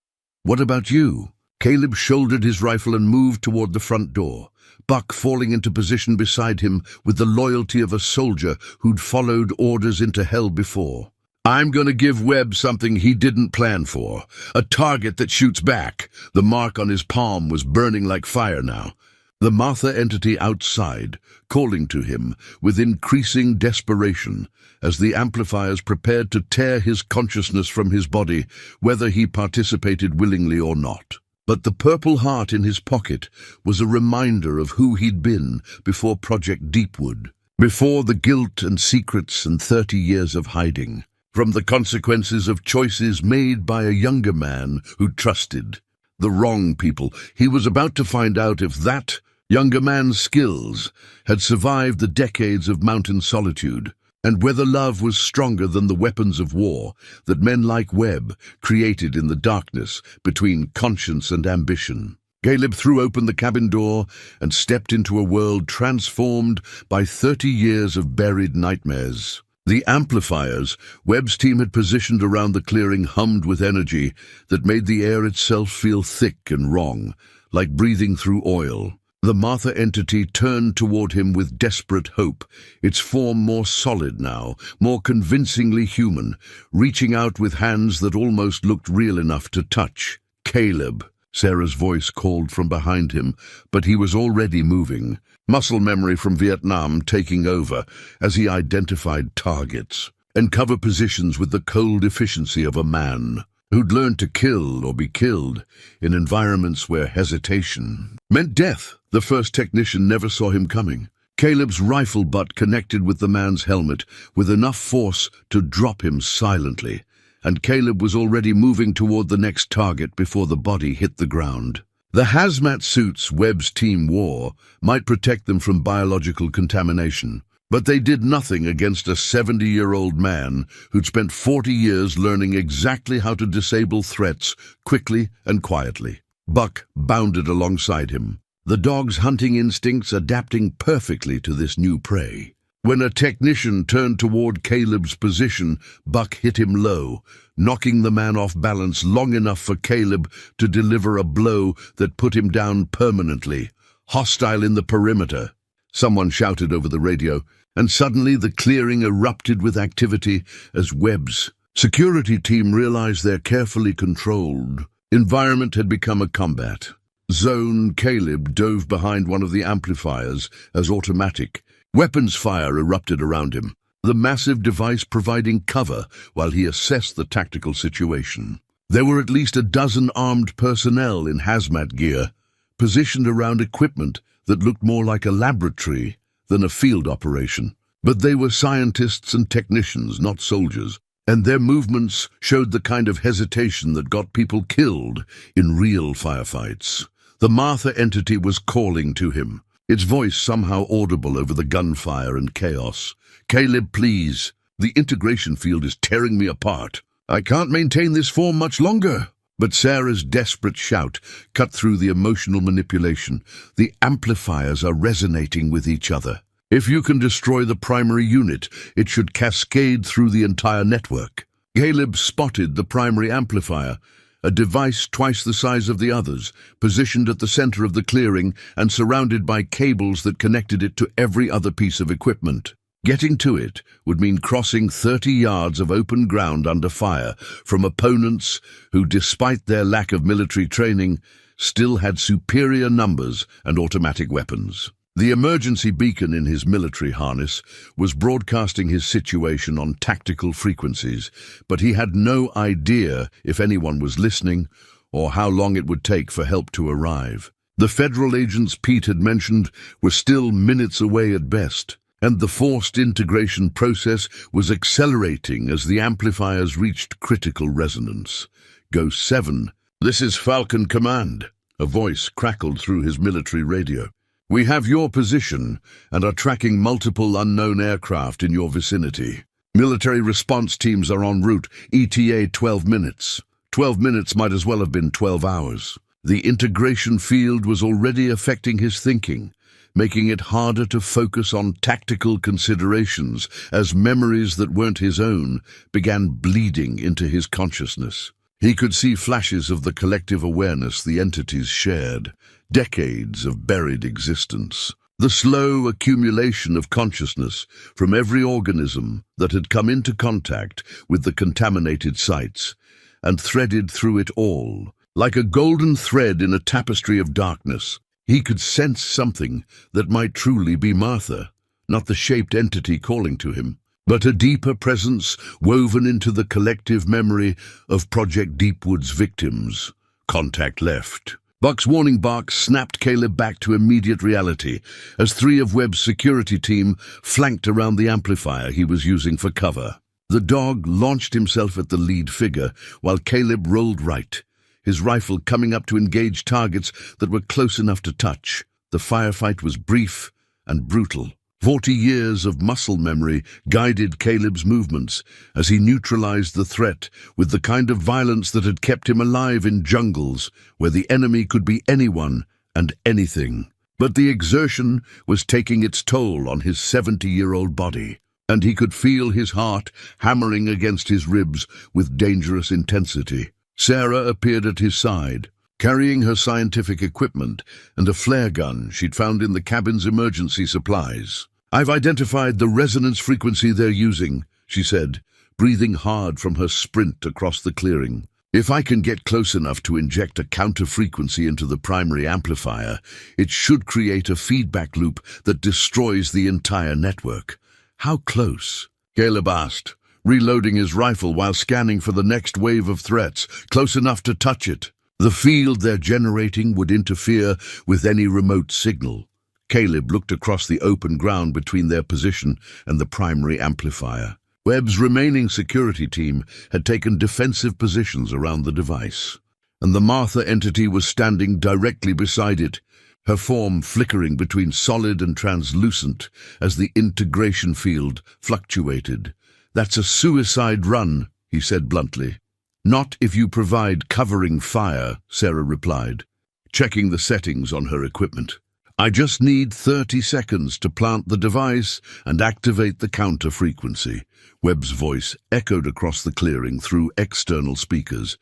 "What about you?" Caleb shouldered his rifle and moved toward the front door, Buck falling into position beside him with the loyalty of a soldier who'd followed orders into hell before. "I'm going to give Webb something he didn't plan for, a target that shoots back." The mark on his palm was burning like fire now. The Martha entity outside, calling to him with increasing desperation as the amplifiers prepared to tear his consciousness from his body, whether he participated willingly or not. But the purple heart in his pocket was a reminder of who he'd been before Project Deepwood, before the guilt and secrets and 30 years of hiding, from the consequences of choices made by a younger man who trusted the wrong people. He was about to find out if that younger man's skills had survived the decades of mountain solitude, and whether love was stronger than the weapons of war that men like Webb created in the darkness between conscience and ambition. Caleb threw open the cabin door and stepped into a world transformed by 30 years of buried nightmares. The amplifiers Webb's team had positioned around the clearing hummed with energy that made the air itself feel thick and wrong, like breathing through oil. The Martha entity turned toward him with desperate hope, its form more solid now, more convincingly human, reaching out with hands that almost looked real enough to touch. "Caleb," Sarah's voice called from behind him, but he was already moving, muscle memory from Vietnam taking over as he identified targets and cover positions with the cold efficiency of a man who'd learned to kill or be killed in environments where hesitation meant death. The first technician never saw him coming. Caleb's rifle butt connected with the man's helmet with enough force to drop him silently, and Caleb was already moving toward the next target before the body hit the ground. The hazmat suits Webb's team wore might protect them from biological contamination, but they did nothing against a 70-year-old man who'd spent 40 years learning exactly how to disable threats quickly and quietly. Buck bounded alongside him, the dog's hunting instincts adapting perfectly to this new prey. When a technician turned toward Caleb's position, Buck hit him low, knocking the man off balance long enough for Caleb to deliver a blow that put him down permanently. Hostile in the perimeter. Someone shouted over the radio, and suddenly the clearing erupted with activity as Webb's security team realized their carefully controlled environment had become a combat zone. Caleb dove behind one of the amplifiers as automatic weapons fire erupted around him, the massive device providing cover while he assessed the tactical situation. There were at least a dozen armed personnel in hazmat gear, positioned around equipment that looked more like a laboratory than a field operation. But they were scientists and technicians, not soldiers, and their movements showed the kind of hesitation that got people killed in real firefights. The Martha entity was calling to him, its voice somehow audible over the gunfire and chaos. "Caleb, please. The integration field is tearing me apart. I can't maintain this form much longer." But Sarah's desperate shout cut through the emotional manipulation. "The amplifiers are resonating with each other. If you can destroy the primary unit, it should cascade through the entire network." Caleb spotted the primary amplifier, a device twice the size of the others, positioned at the center of the clearing and surrounded by cables that connected it to every other piece of equipment. Getting to it would mean crossing 30 yards of open ground under fire from opponents who, despite their lack of military training, still had superior numbers and automatic weapons. The emergency beacon in his military harness was broadcasting his situation on tactical frequencies, but he had no idea if anyone was listening or how long it would take for help to arrive. The federal agents Pete had mentioned were still minutes away at best, and the forced integration process was accelerating as the amplifiers reached critical resonance. "Ghost 7, this is Falcon Command," a voice crackled through his military radio. "We have your position and are tracking multiple unknown aircraft in your vicinity. Military response teams are en route, ETA 12 minutes. 12 minutes might as well have been 12 hours. The integration field was already affecting his thinking, making it harder to focus on tactical considerations as memories that weren't his own began bleeding into his consciousness. He could see flashes of the collective awareness the entities shared, decades of buried existence. The slow accumulation of consciousness from every organism that had come into contact with the contaminated sites, and threaded through it all, like a golden thread in a tapestry of darkness. He could sense something that might truly be Martha, not the shaped entity calling to him, but a deeper presence woven into the collective memory of Project Deepwood's victims. Contact left. Buck's warning bark snapped Caleb back to immediate reality as 3 of Webb's security team flanked around the amplifier he was using for cover. The dog launched himself at the lead figure while Caleb rolled right, his rifle coming up to engage targets that were close enough to touch. The firefight was brief and brutal. 40 years of muscle memory guided Caleb's movements as he neutralized the threat with the kind of violence that had kept him alive in jungles where the enemy could be anyone and anything. But the exertion was taking its toll on his 70-year-old body, and he could feel his heart hammering against his ribs with dangerous intensity. Sarah appeared at his side, carrying her scientific equipment and a flare gun she'd found in the cabin's emergency supplies. "I've identified the resonance frequency they're using," she said, breathing hard from her sprint across the clearing. "If I can get close enough to inject a counter-frequency into the primary amplifier, it should create a feedback loop that destroys the entire network." "How close?" Caleb asked, reloading his rifle while scanning for the next wave of threats. "Close enough to touch it. The field they're generating would interfere with any remote signal." Caleb looked across the open ground between their position and the primary amplifier. Webb's remaining security team had taken defensive positions around the device, and the Martha entity was standing directly beside it, her form flickering between solid and translucent as the integration field fluctuated. "That's a suicide run," he said bluntly. "Not if you provide covering fire," Sarah replied. checking the settings on her equipment. I just need 30 seconds to plant the device and activate the counter frequency. Webb's voice echoed across the clearing through external speakers.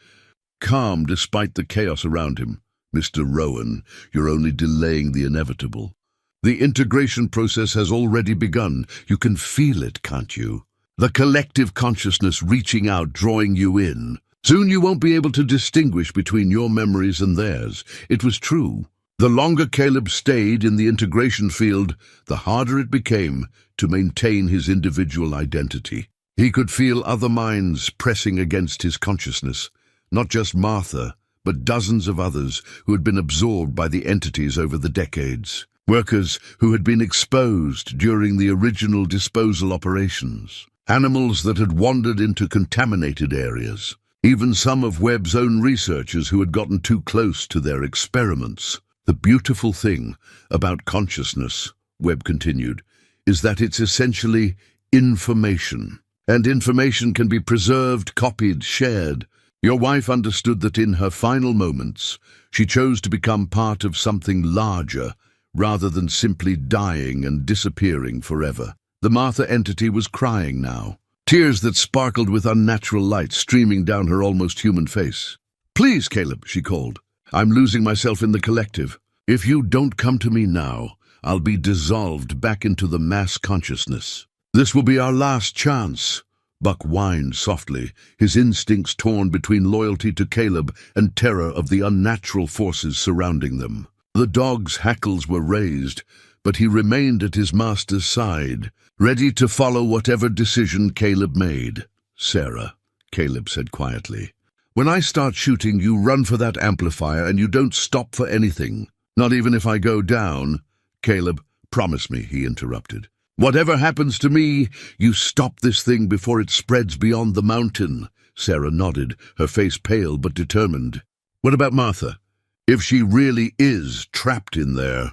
Calm despite the chaos around him. Mr. Rowan, you're only delaying the inevitable. The integration process has already begun. You can feel it, can't you? The collective consciousness reaching out, drawing you in. Soon you won't be able to distinguish between your memories and theirs. It was true. The longer Caleb stayed in the integration field, the harder it became to maintain his individual identity. He could feel other minds pressing against his consciousness, not just Martha, but dozens of others who had been absorbed by the entities over the decades. Workers who had been exposed during the original disposal operations. Animals that had wandered into contaminated areas. Even some of Webb's own researchers who had gotten too close to their experiments. The beautiful thing about consciousness, Webb continued, is that it's essentially information. And information can be preserved, copied, shared. Your wife understood that in her final moments, she chose to become part of something larger, rather than simply dying and disappearing forever. The Martha entity was crying now, tears that sparkled with unnatural light streaming down her almost human face. "Please, Caleb," she called. "I'm losing myself in the collective. If you don't come to me now, I'll be dissolved back into the mass consciousness. This will be our last chance." Buck whined softly, his instincts torn between loyalty to Caleb and terror of the unnatural forces surrounding them. The dog's hackles were raised, but he remained at his master's side, ready to follow whatever decision Caleb made. "Sarah," Caleb said quietly, "when I start shooting, you run for that amplifier and you don't stop for anything. Not even if I go down." "Caleb, promise me," he interrupted. "Whatever happens to me, you stop this thing before it spreads beyond the mountain." Sarah nodded, her face pale but determined. "What about Martha? If she really is trapped in there,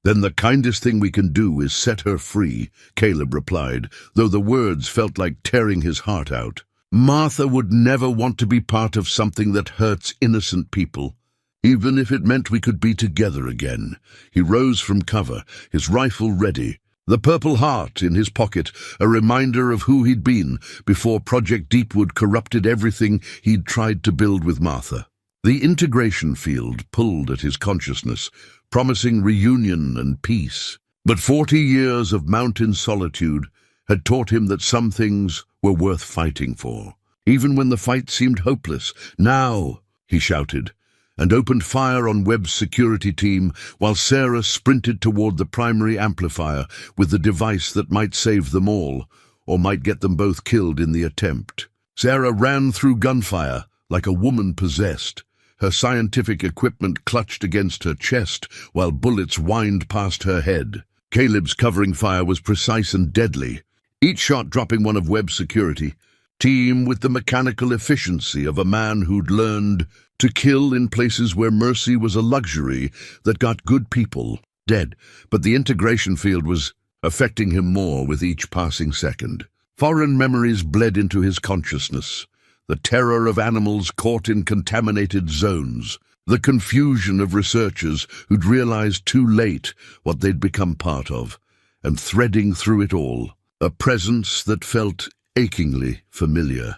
then the kindest thing we can do is set her free," Caleb replied, though the words felt like tearing his heart out. "Martha would never want to be part of something that hurts innocent people, even if it meant we could be together again." He rose from cover, his rifle ready, the Purple Heart in his pocket, a reminder of who he'd been before Project Deepwood corrupted everything he'd tried to build with Martha. The integration field pulled at his consciousness, promising reunion and peace. But 40 years of mountain solitude had taught him that some things were worth fighting for, even when the fight seemed hopeless. "Now!" he shouted, and opened fire on Webb's security team while Sarah sprinted toward the primary amplifier with the device that might save them all, or might get them both killed in the attempt. Sarah ran through gunfire like a woman possessed, her scientific equipment clutched against her chest while bullets whined past her head. Caleb's covering fire was precise and deadly, each shot dropping one of Webb's security team with the mechanical efficiency of a man who'd learned to kill in places where mercy was a luxury that got good people dead. But the integration field was affecting him more with each passing second. Foreign memories bled into his consciousness. The terror of animals caught in contaminated zones. The confusion of researchers who'd realized too late what they'd become part of. And threading through it all, a presence that felt achingly familiar.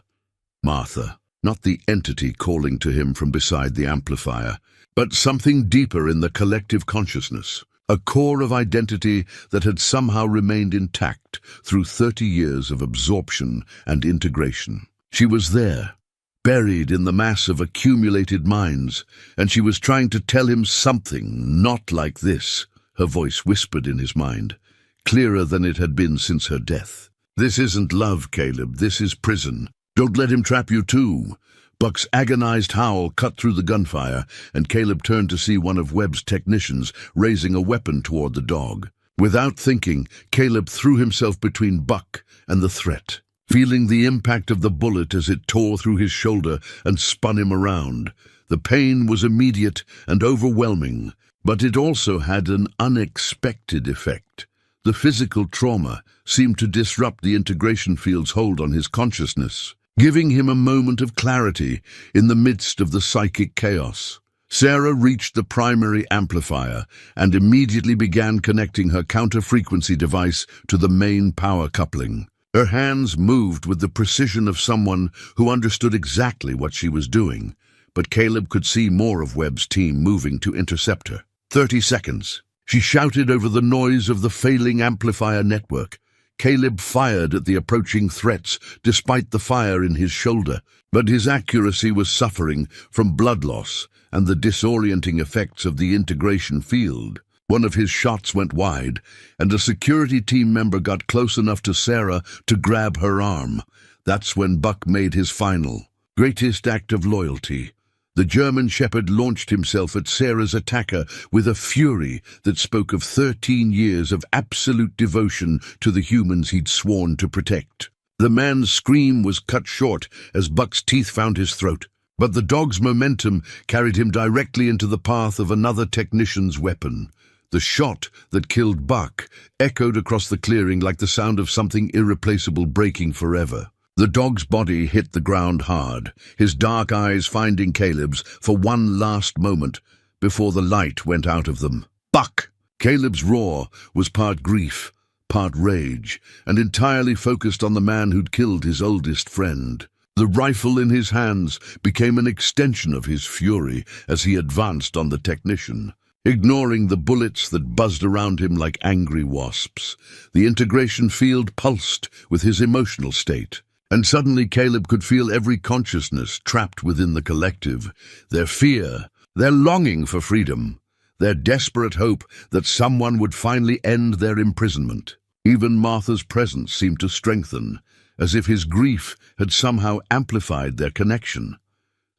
Martha. Not the entity calling to him from beside the amplifier, but something deeper in the collective consciousness, a core of identity that had somehow remained intact through 30 years of absorption and integration. She was there, buried in the mass of accumulated minds, and she was trying to tell him something not like this. Her voice whispered in his mind, clearer than it had been since her death. "This isn't love, Caleb, this is prison. Don't let him trap you too." Buck's agonized howl cut through the gunfire, and Caleb turned to see one of Webb's technicians raising a weapon toward the dog. Without thinking, Caleb threw himself between Buck and the threat, feeling the impact of the bullet as it tore through his shoulder and spun him around. The pain was immediate and overwhelming, but it also had an unexpected effect. The physical trauma seemed to disrupt the integration field's hold on his consciousness, giving him a moment of clarity in the midst of the psychic chaos. Sarah reached the primary amplifier and immediately began connecting her counter-frequency device to the main power coupling. Her hands moved with the precision of someone who understood exactly what she was doing, but Caleb could see more of Webb's team moving to intercept her. 30 seconds. She shouted over the noise of the failing amplifier network. Caleb fired at the approaching threats despite the fire in his shoulder, but his accuracy was suffering from blood loss and the disorienting effects of the integration field. One of his shots went wide, and a security team member got close enough to Sarah to grab her arm. That's when Buck made his final, greatest act of loyalty. The German Shepherd launched himself at Sarah's attacker with a fury that spoke of 13 years of absolute devotion to the humans he'd sworn to protect. The man's scream was cut short as Buck's teeth found his throat, but the dog's momentum carried him directly into the path of another technician's weapon. The shot that killed Buck echoed across the clearing like the sound of something irreplaceable breaking forever. The dog's body hit the ground hard, his dark eyes finding Caleb's for one last moment before the light went out of them. Buck! Caleb's roar was part grief, part rage, and entirely focused on the man who'd killed his oldest friend. The rifle in his hands became an extension of his fury as he advanced on the technician. Ignoring the bullets that buzzed around him like angry wasps, the integration field pulsed with his emotional state. And suddenly Caleb could feel every consciousness trapped within the collective, their fear, their longing for freedom, their desperate hope that someone would finally end their imprisonment. Even Martha's presence seemed to strengthen, as if his grief had somehow amplified their connection.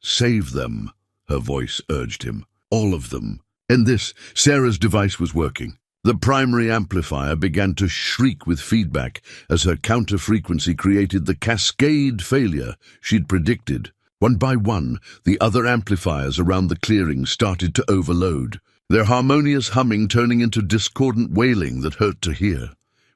"Save them," her voice urged him. "All of them." In this, Sarah's device was working. The primary amplifier began to shriek with feedback as her counter-frequency created the cascade failure she'd predicted. One by one, the other amplifiers around the clearing started to overload, their harmonious humming turning into discordant wailing that hurt to hear.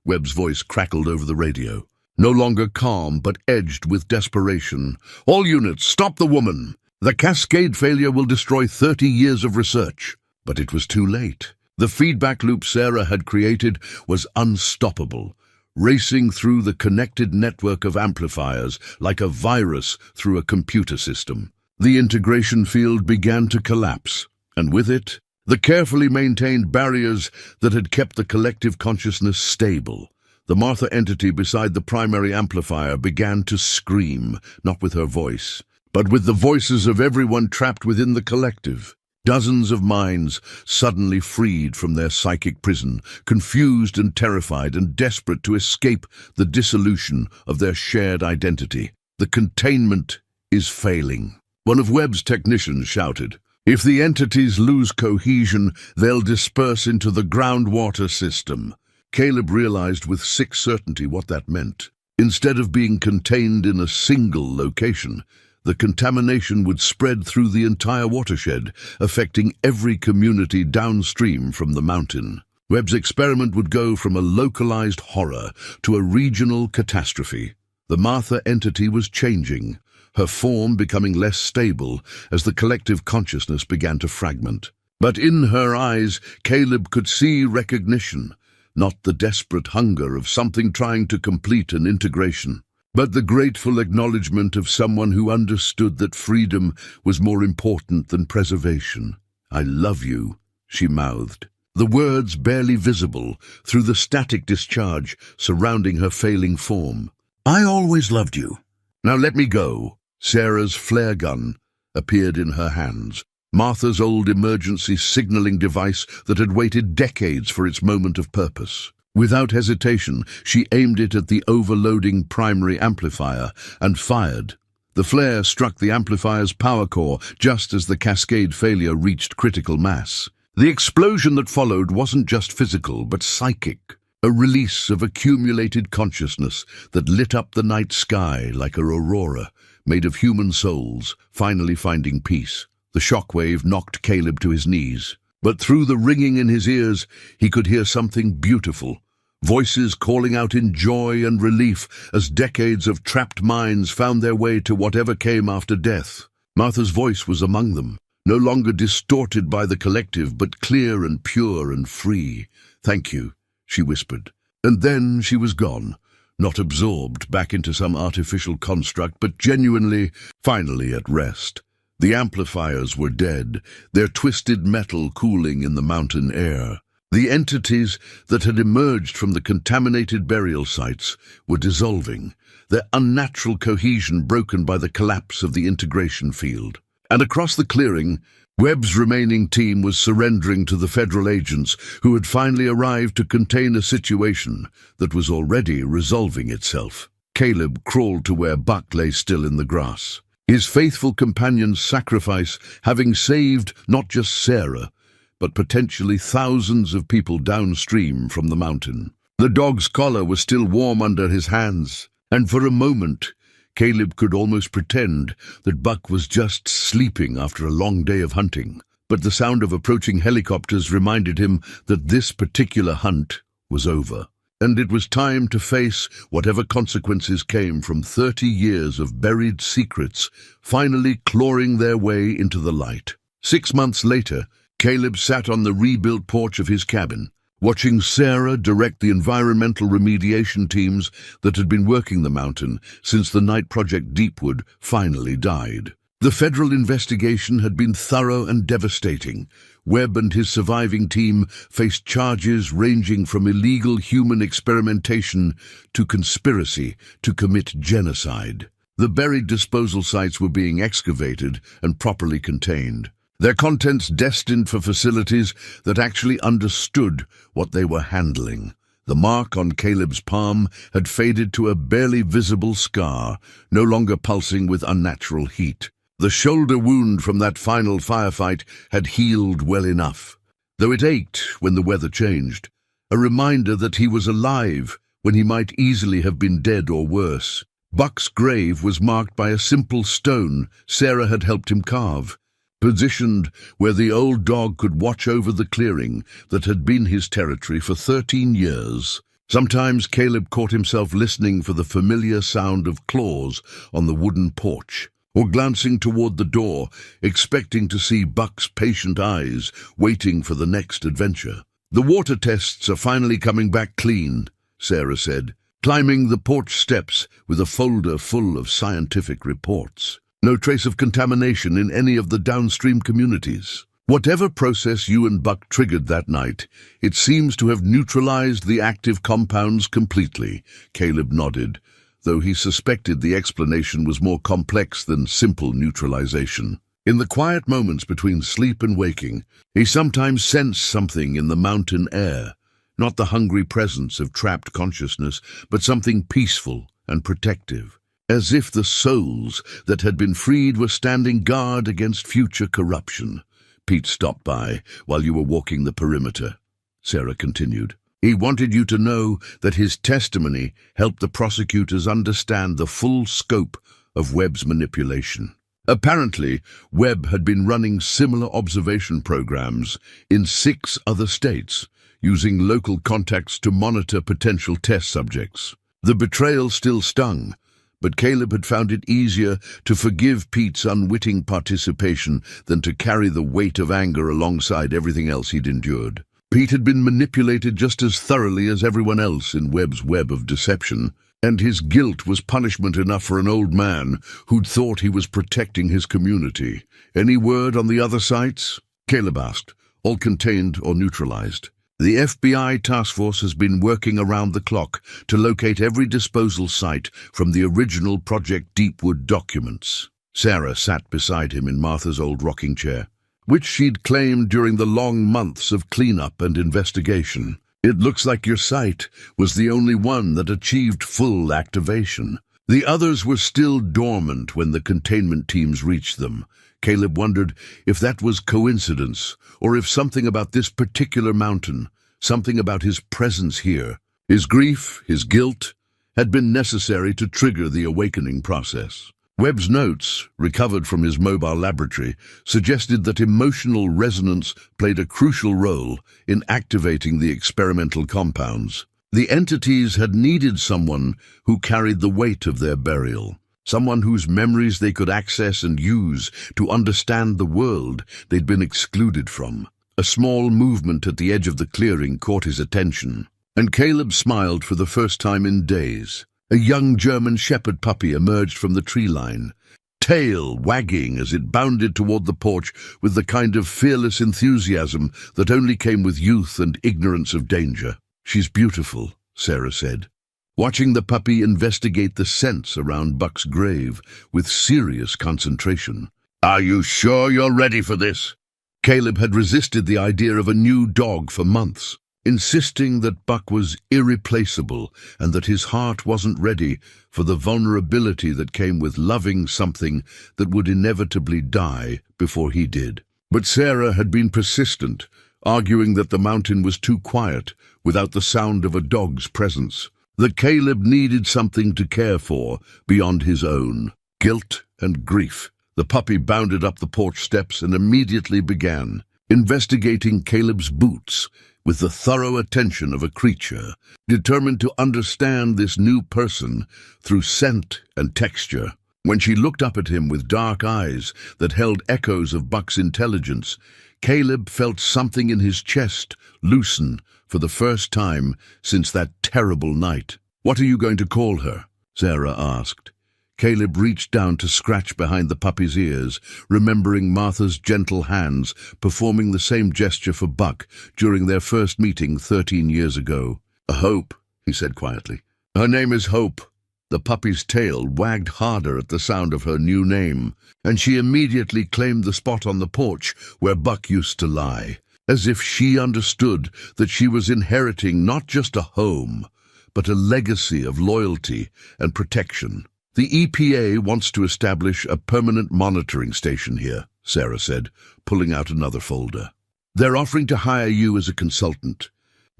Webb's voice crackled over the radio, no longer calm but edged with desperation. "All units, stop the woman! The cascade failure will destroy 30 years of research." But it was too late. The feedback loop Sarah had created was unstoppable, racing through the connected network of amplifiers like a virus through a computer system. The integration field began to collapse, and with it, the carefully maintained barriers that had kept the collective consciousness stable. The Martha entity beside the primary amplifier began to scream, not with her voice, but with the voices of everyone trapped within the collective. Dozens of minds suddenly freed from their psychic prison, confused and terrified and desperate to escape the dissolution of their shared identity. "The containment is failing." One of Webb's technicians shouted. "If the entities lose cohesion, they'll disperse into the groundwater system." Caleb realized with sick certainty what that meant. Instead of being contained in a single location, the contamination would spread through the entire watershed, affecting every community downstream from the mountain. Webb's experiment would go from a localized horror to a regional catastrophe. The Martha entity was changing, her form becoming less stable as the collective consciousness began to fragment. But in her eyes, Caleb could see recognition, not the desperate hunger of something trying to complete an integration, but the grateful acknowledgement of someone who understood that freedom was more important than preservation. "I love you," she mouthed, the words barely visible through the static discharge surrounding her failing form. "I always loved you. Now let me go." Sarah's flare gun appeared in her hands, Martha's old emergency signaling device that had waited decades for its moment of purpose. Without hesitation, she aimed it at the overloading primary amplifier and fired. The flare struck the amplifier's power core just as the cascade failure reached critical mass. The explosion that followed wasn't just physical, but psychic, a release of accumulated consciousness that lit up the night sky like a aurora made of human souls finally finding peace. The shockwave knocked Caleb to his knees. But through the ringing in his ears, he could hear something beautiful. Voices calling out in joy and relief as decades of trapped minds found their way to whatever came after death. Martha's voice was among them, no longer distorted by the collective, but clear and pure and free. "Thank you," she whispered. And then she was gone, not absorbed back into some artificial construct, but genuinely, finally at rest. The amplifiers were dead, their twisted metal cooling in the mountain air. The entities that had emerged from the contaminated burial sites were dissolving, their unnatural cohesion broken by the collapse of the integration field. And across the clearing, Webb's remaining team was surrendering to the federal agents who had finally arrived to contain a situation that was already resolving itself. Caleb crawled to where Buck lay still in the grass, his faithful companion's sacrifice having saved not just Sarah, but potentially thousands of people downstream from the mountain. The dog's collar was still warm under his hands, and for a moment, Caleb could almost pretend that Buck was just sleeping after a long day of hunting. But the sound of approaching helicopters reminded him that this particular hunt was over, and it was time to face whatever consequences came from 30 years of buried secrets finally clawing their way into the light. 6 months later, Caleb sat on the rebuilt porch of his cabin, watching Sarah direct the environmental remediation teams that had been working the mountain since the night Project Deepwood finally died. The federal investigation had been thorough and devastating. Webb and his surviving team faced charges ranging from illegal human experimentation to conspiracy to commit genocide. The buried disposal sites were being excavated and properly contained, their contents destined for facilities that actually understood what they were handling. The mark on Caleb's palm had faded to a barely visible scar, no longer pulsing with unnatural heat. The shoulder wound from that final firefight had healed well enough, though it ached when the weather changed, a reminder that he was alive when he might easily have been dead or worse. Buck's grave was marked by a simple stone Sarah had helped him carve, positioned where the old dog could watch over the clearing that had been his territory for 13 years. Sometimes Caleb caught himself listening for the familiar sound of claws on the wooden porch, or glancing toward the door, expecting to see Buck's patient eyes waiting for the next adventure. "The water tests are finally coming back clean," Sarah said, climbing the porch steps with a folder full of scientific reports. "No trace of contamination in any of the downstream communities. Whatever process you and Buck triggered that night, it seems to have neutralized the active compounds completely." Caleb nodded, though he suspected the explanation was more complex than simple neutralization. In the quiet moments between sleep and waking, he sometimes sensed something in the mountain air, not the hungry presence of trapped consciousness, but something peaceful and protective, as if the souls that had been freed were standing guard against future corruption. "Pete stopped by while you were walking the perimeter," Sarah continued. "He wanted you to know that his testimony helped the prosecutors understand the full scope of Webb's manipulation." Apparently, Webb had been running similar observation programs in 6 other states, using local contacts to monitor potential test subjects. The betrayal still stung, but Caleb had found it easier to forgive Pete's unwitting participation than to carry the weight of anger alongside everything else he'd endured. Pete had been manipulated just as thoroughly as everyone else in Webb's web of deception, and his guilt was punishment enough for an old man who'd thought he was protecting his community. "Any word on the other sites?" Caleb asked, all contained or neutralized. "The FBI task force has been working around the clock to locate every disposal site from the original Project Deepwood documents." Sarah sat beside him in Martha's old rocking chair, which she'd claimed during the long months of cleanup and investigation. "It looks like your site was the only one that achieved full activation. The others were still dormant when the containment teams reached them." Caleb wondered if that was coincidence, or if something about this particular mountain, something about his presence here, his grief, his guilt, had been necessary to trigger the awakening process. Webb's notes, recovered from his mobile laboratory, suggested that emotional resonance played a crucial role in activating the experimental compounds. The entities had needed someone who carried the weight of their burial, someone whose memories they could access and use to understand the world they'd been excluded from. A small movement at the edge of the clearing caught his attention, and Caleb smiled for the first time in days. A young German shepherd puppy emerged from the tree line, tail wagging as it bounded toward the porch with the kind of fearless enthusiasm that only came with youth and ignorance of danger. "She's beautiful," Sarah said, watching the puppy investigate the scents around Buck's grave with serious concentration. "Are you sure you're ready for this?" Caleb had resisted the idea of a new dog for months, insisting that Buck was irreplaceable and that his heart wasn't ready for the vulnerability that came with loving something that would inevitably die before he did. But Sarah had been persistent, arguing that the mountain was too quiet without the sound of a dog's presence, that Caleb needed something to care for beyond his own. Guilt and grief. The puppy bounded up the porch steps and immediately began investigating Caleb's boots with the thorough attention of a creature, determined to understand this new person through scent and texture. When she looked up at him with dark eyes that held echoes of Buck's intelligence, Caleb felt something in his chest loosen for the first time since that terrible night. "What are you going to call her?" Sarah asked. Caleb reached down to scratch behind the puppy's ears, remembering Martha's gentle hands performing the same gesture for Buck during their first meeting 13 years ago. "Hope," he said quietly. "Her name is Hope." The puppy's tail wagged harder at the sound of her new name, and she immediately claimed the spot on the porch where Buck used to lie, as if she understood that she was inheriting not just a home, but a legacy of loyalty and protection. "The EPA wants to establish a permanent monitoring station here," Sarah said, pulling out another folder. "They're offering to hire you as a consultant.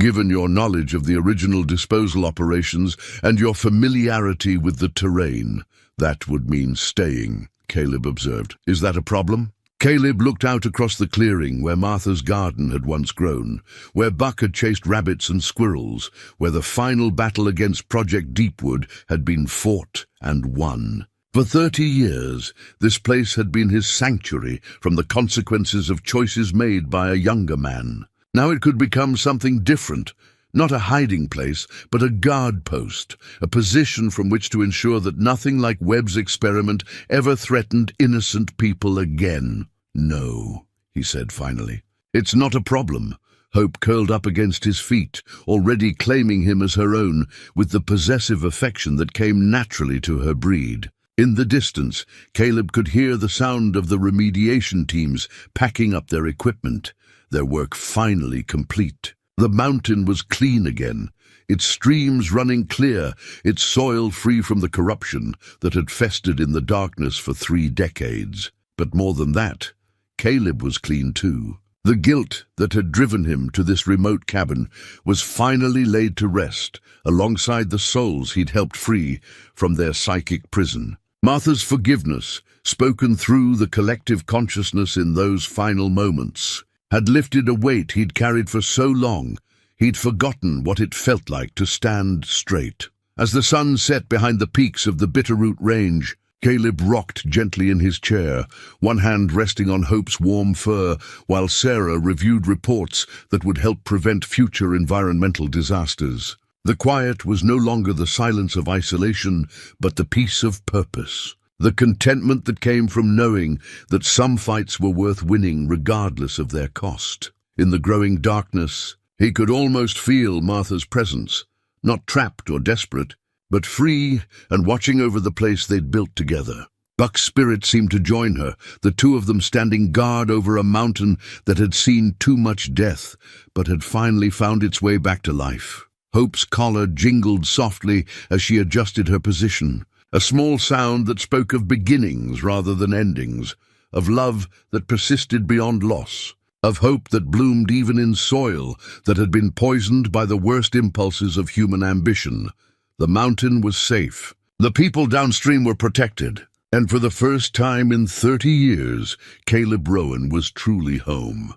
Given your knowledge of the original disposal operations and your familiarity with the terrain, that would mean staying," Caleb observed. "Is that a problem?" Caleb looked out across the clearing where Martha's garden had once grown, where Buck had chased rabbits and squirrels, where the final battle against Project Deepwood had been fought and won. For 30 years, this place had been his sanctuary from the consequences of choices made by a younger man. Now it could become something different, not a hiding place, but a guard post, a position from which to ensure that nothing like Webb's experiment ever threatened innocent people again. "No," he said finally. "It's not a problem." Hope curled up against his feet, already claiming him as her own, with the possessive affection that came naturally to her breed. In the distance, Caleb could hear the sound of the remediation teams packing up their equipment, their work finally complete. The mountain was clean again, its streams running clear, its soil free from the corruption that had festered in the darkness for 3 decades. But more than that, Caleb was clean too. The guilt that had driven him to this remote cabin was finally laid to rest, alongside the souls he'd helped free from their psychic prison. Martha's forgiveness, spoken through the collective consciousness in those final moments, had lifted a weight he'd carried for so long, he'd forgotten what it felt like to stand straight. As the sun set behind the peaks of the Bitterroot Range, Caleb rocked gently in his chair, one hand resting on Hope's warm fur, while Sarah reviewed reports that would help prevent future environmental disasters. The quiet was no longer the silence of isolation, but the peace of purpose. The contentment that came from knowing that some fights were worth winning regardless of their cost. In the growing darkness, he could almost feel Martha's presence, not trapped or desperate, but free and watching over the place they'd built together. Buck's spirit seemed to join her, the two of them standing guard over a mountain that had seen too much death, but had finally found its way back to life. Hope's collar jingled softly as she adjusted her position, a small sound that spoke of beginnings rather than endings, of love that persisted beyond loss, of hope that bloomed even in soil that had been poisoned by the worst impulses of human ambition. The mountain was safe. The people downstream were protected. And for the first time in 30 years, Caleb Rowan was truly home.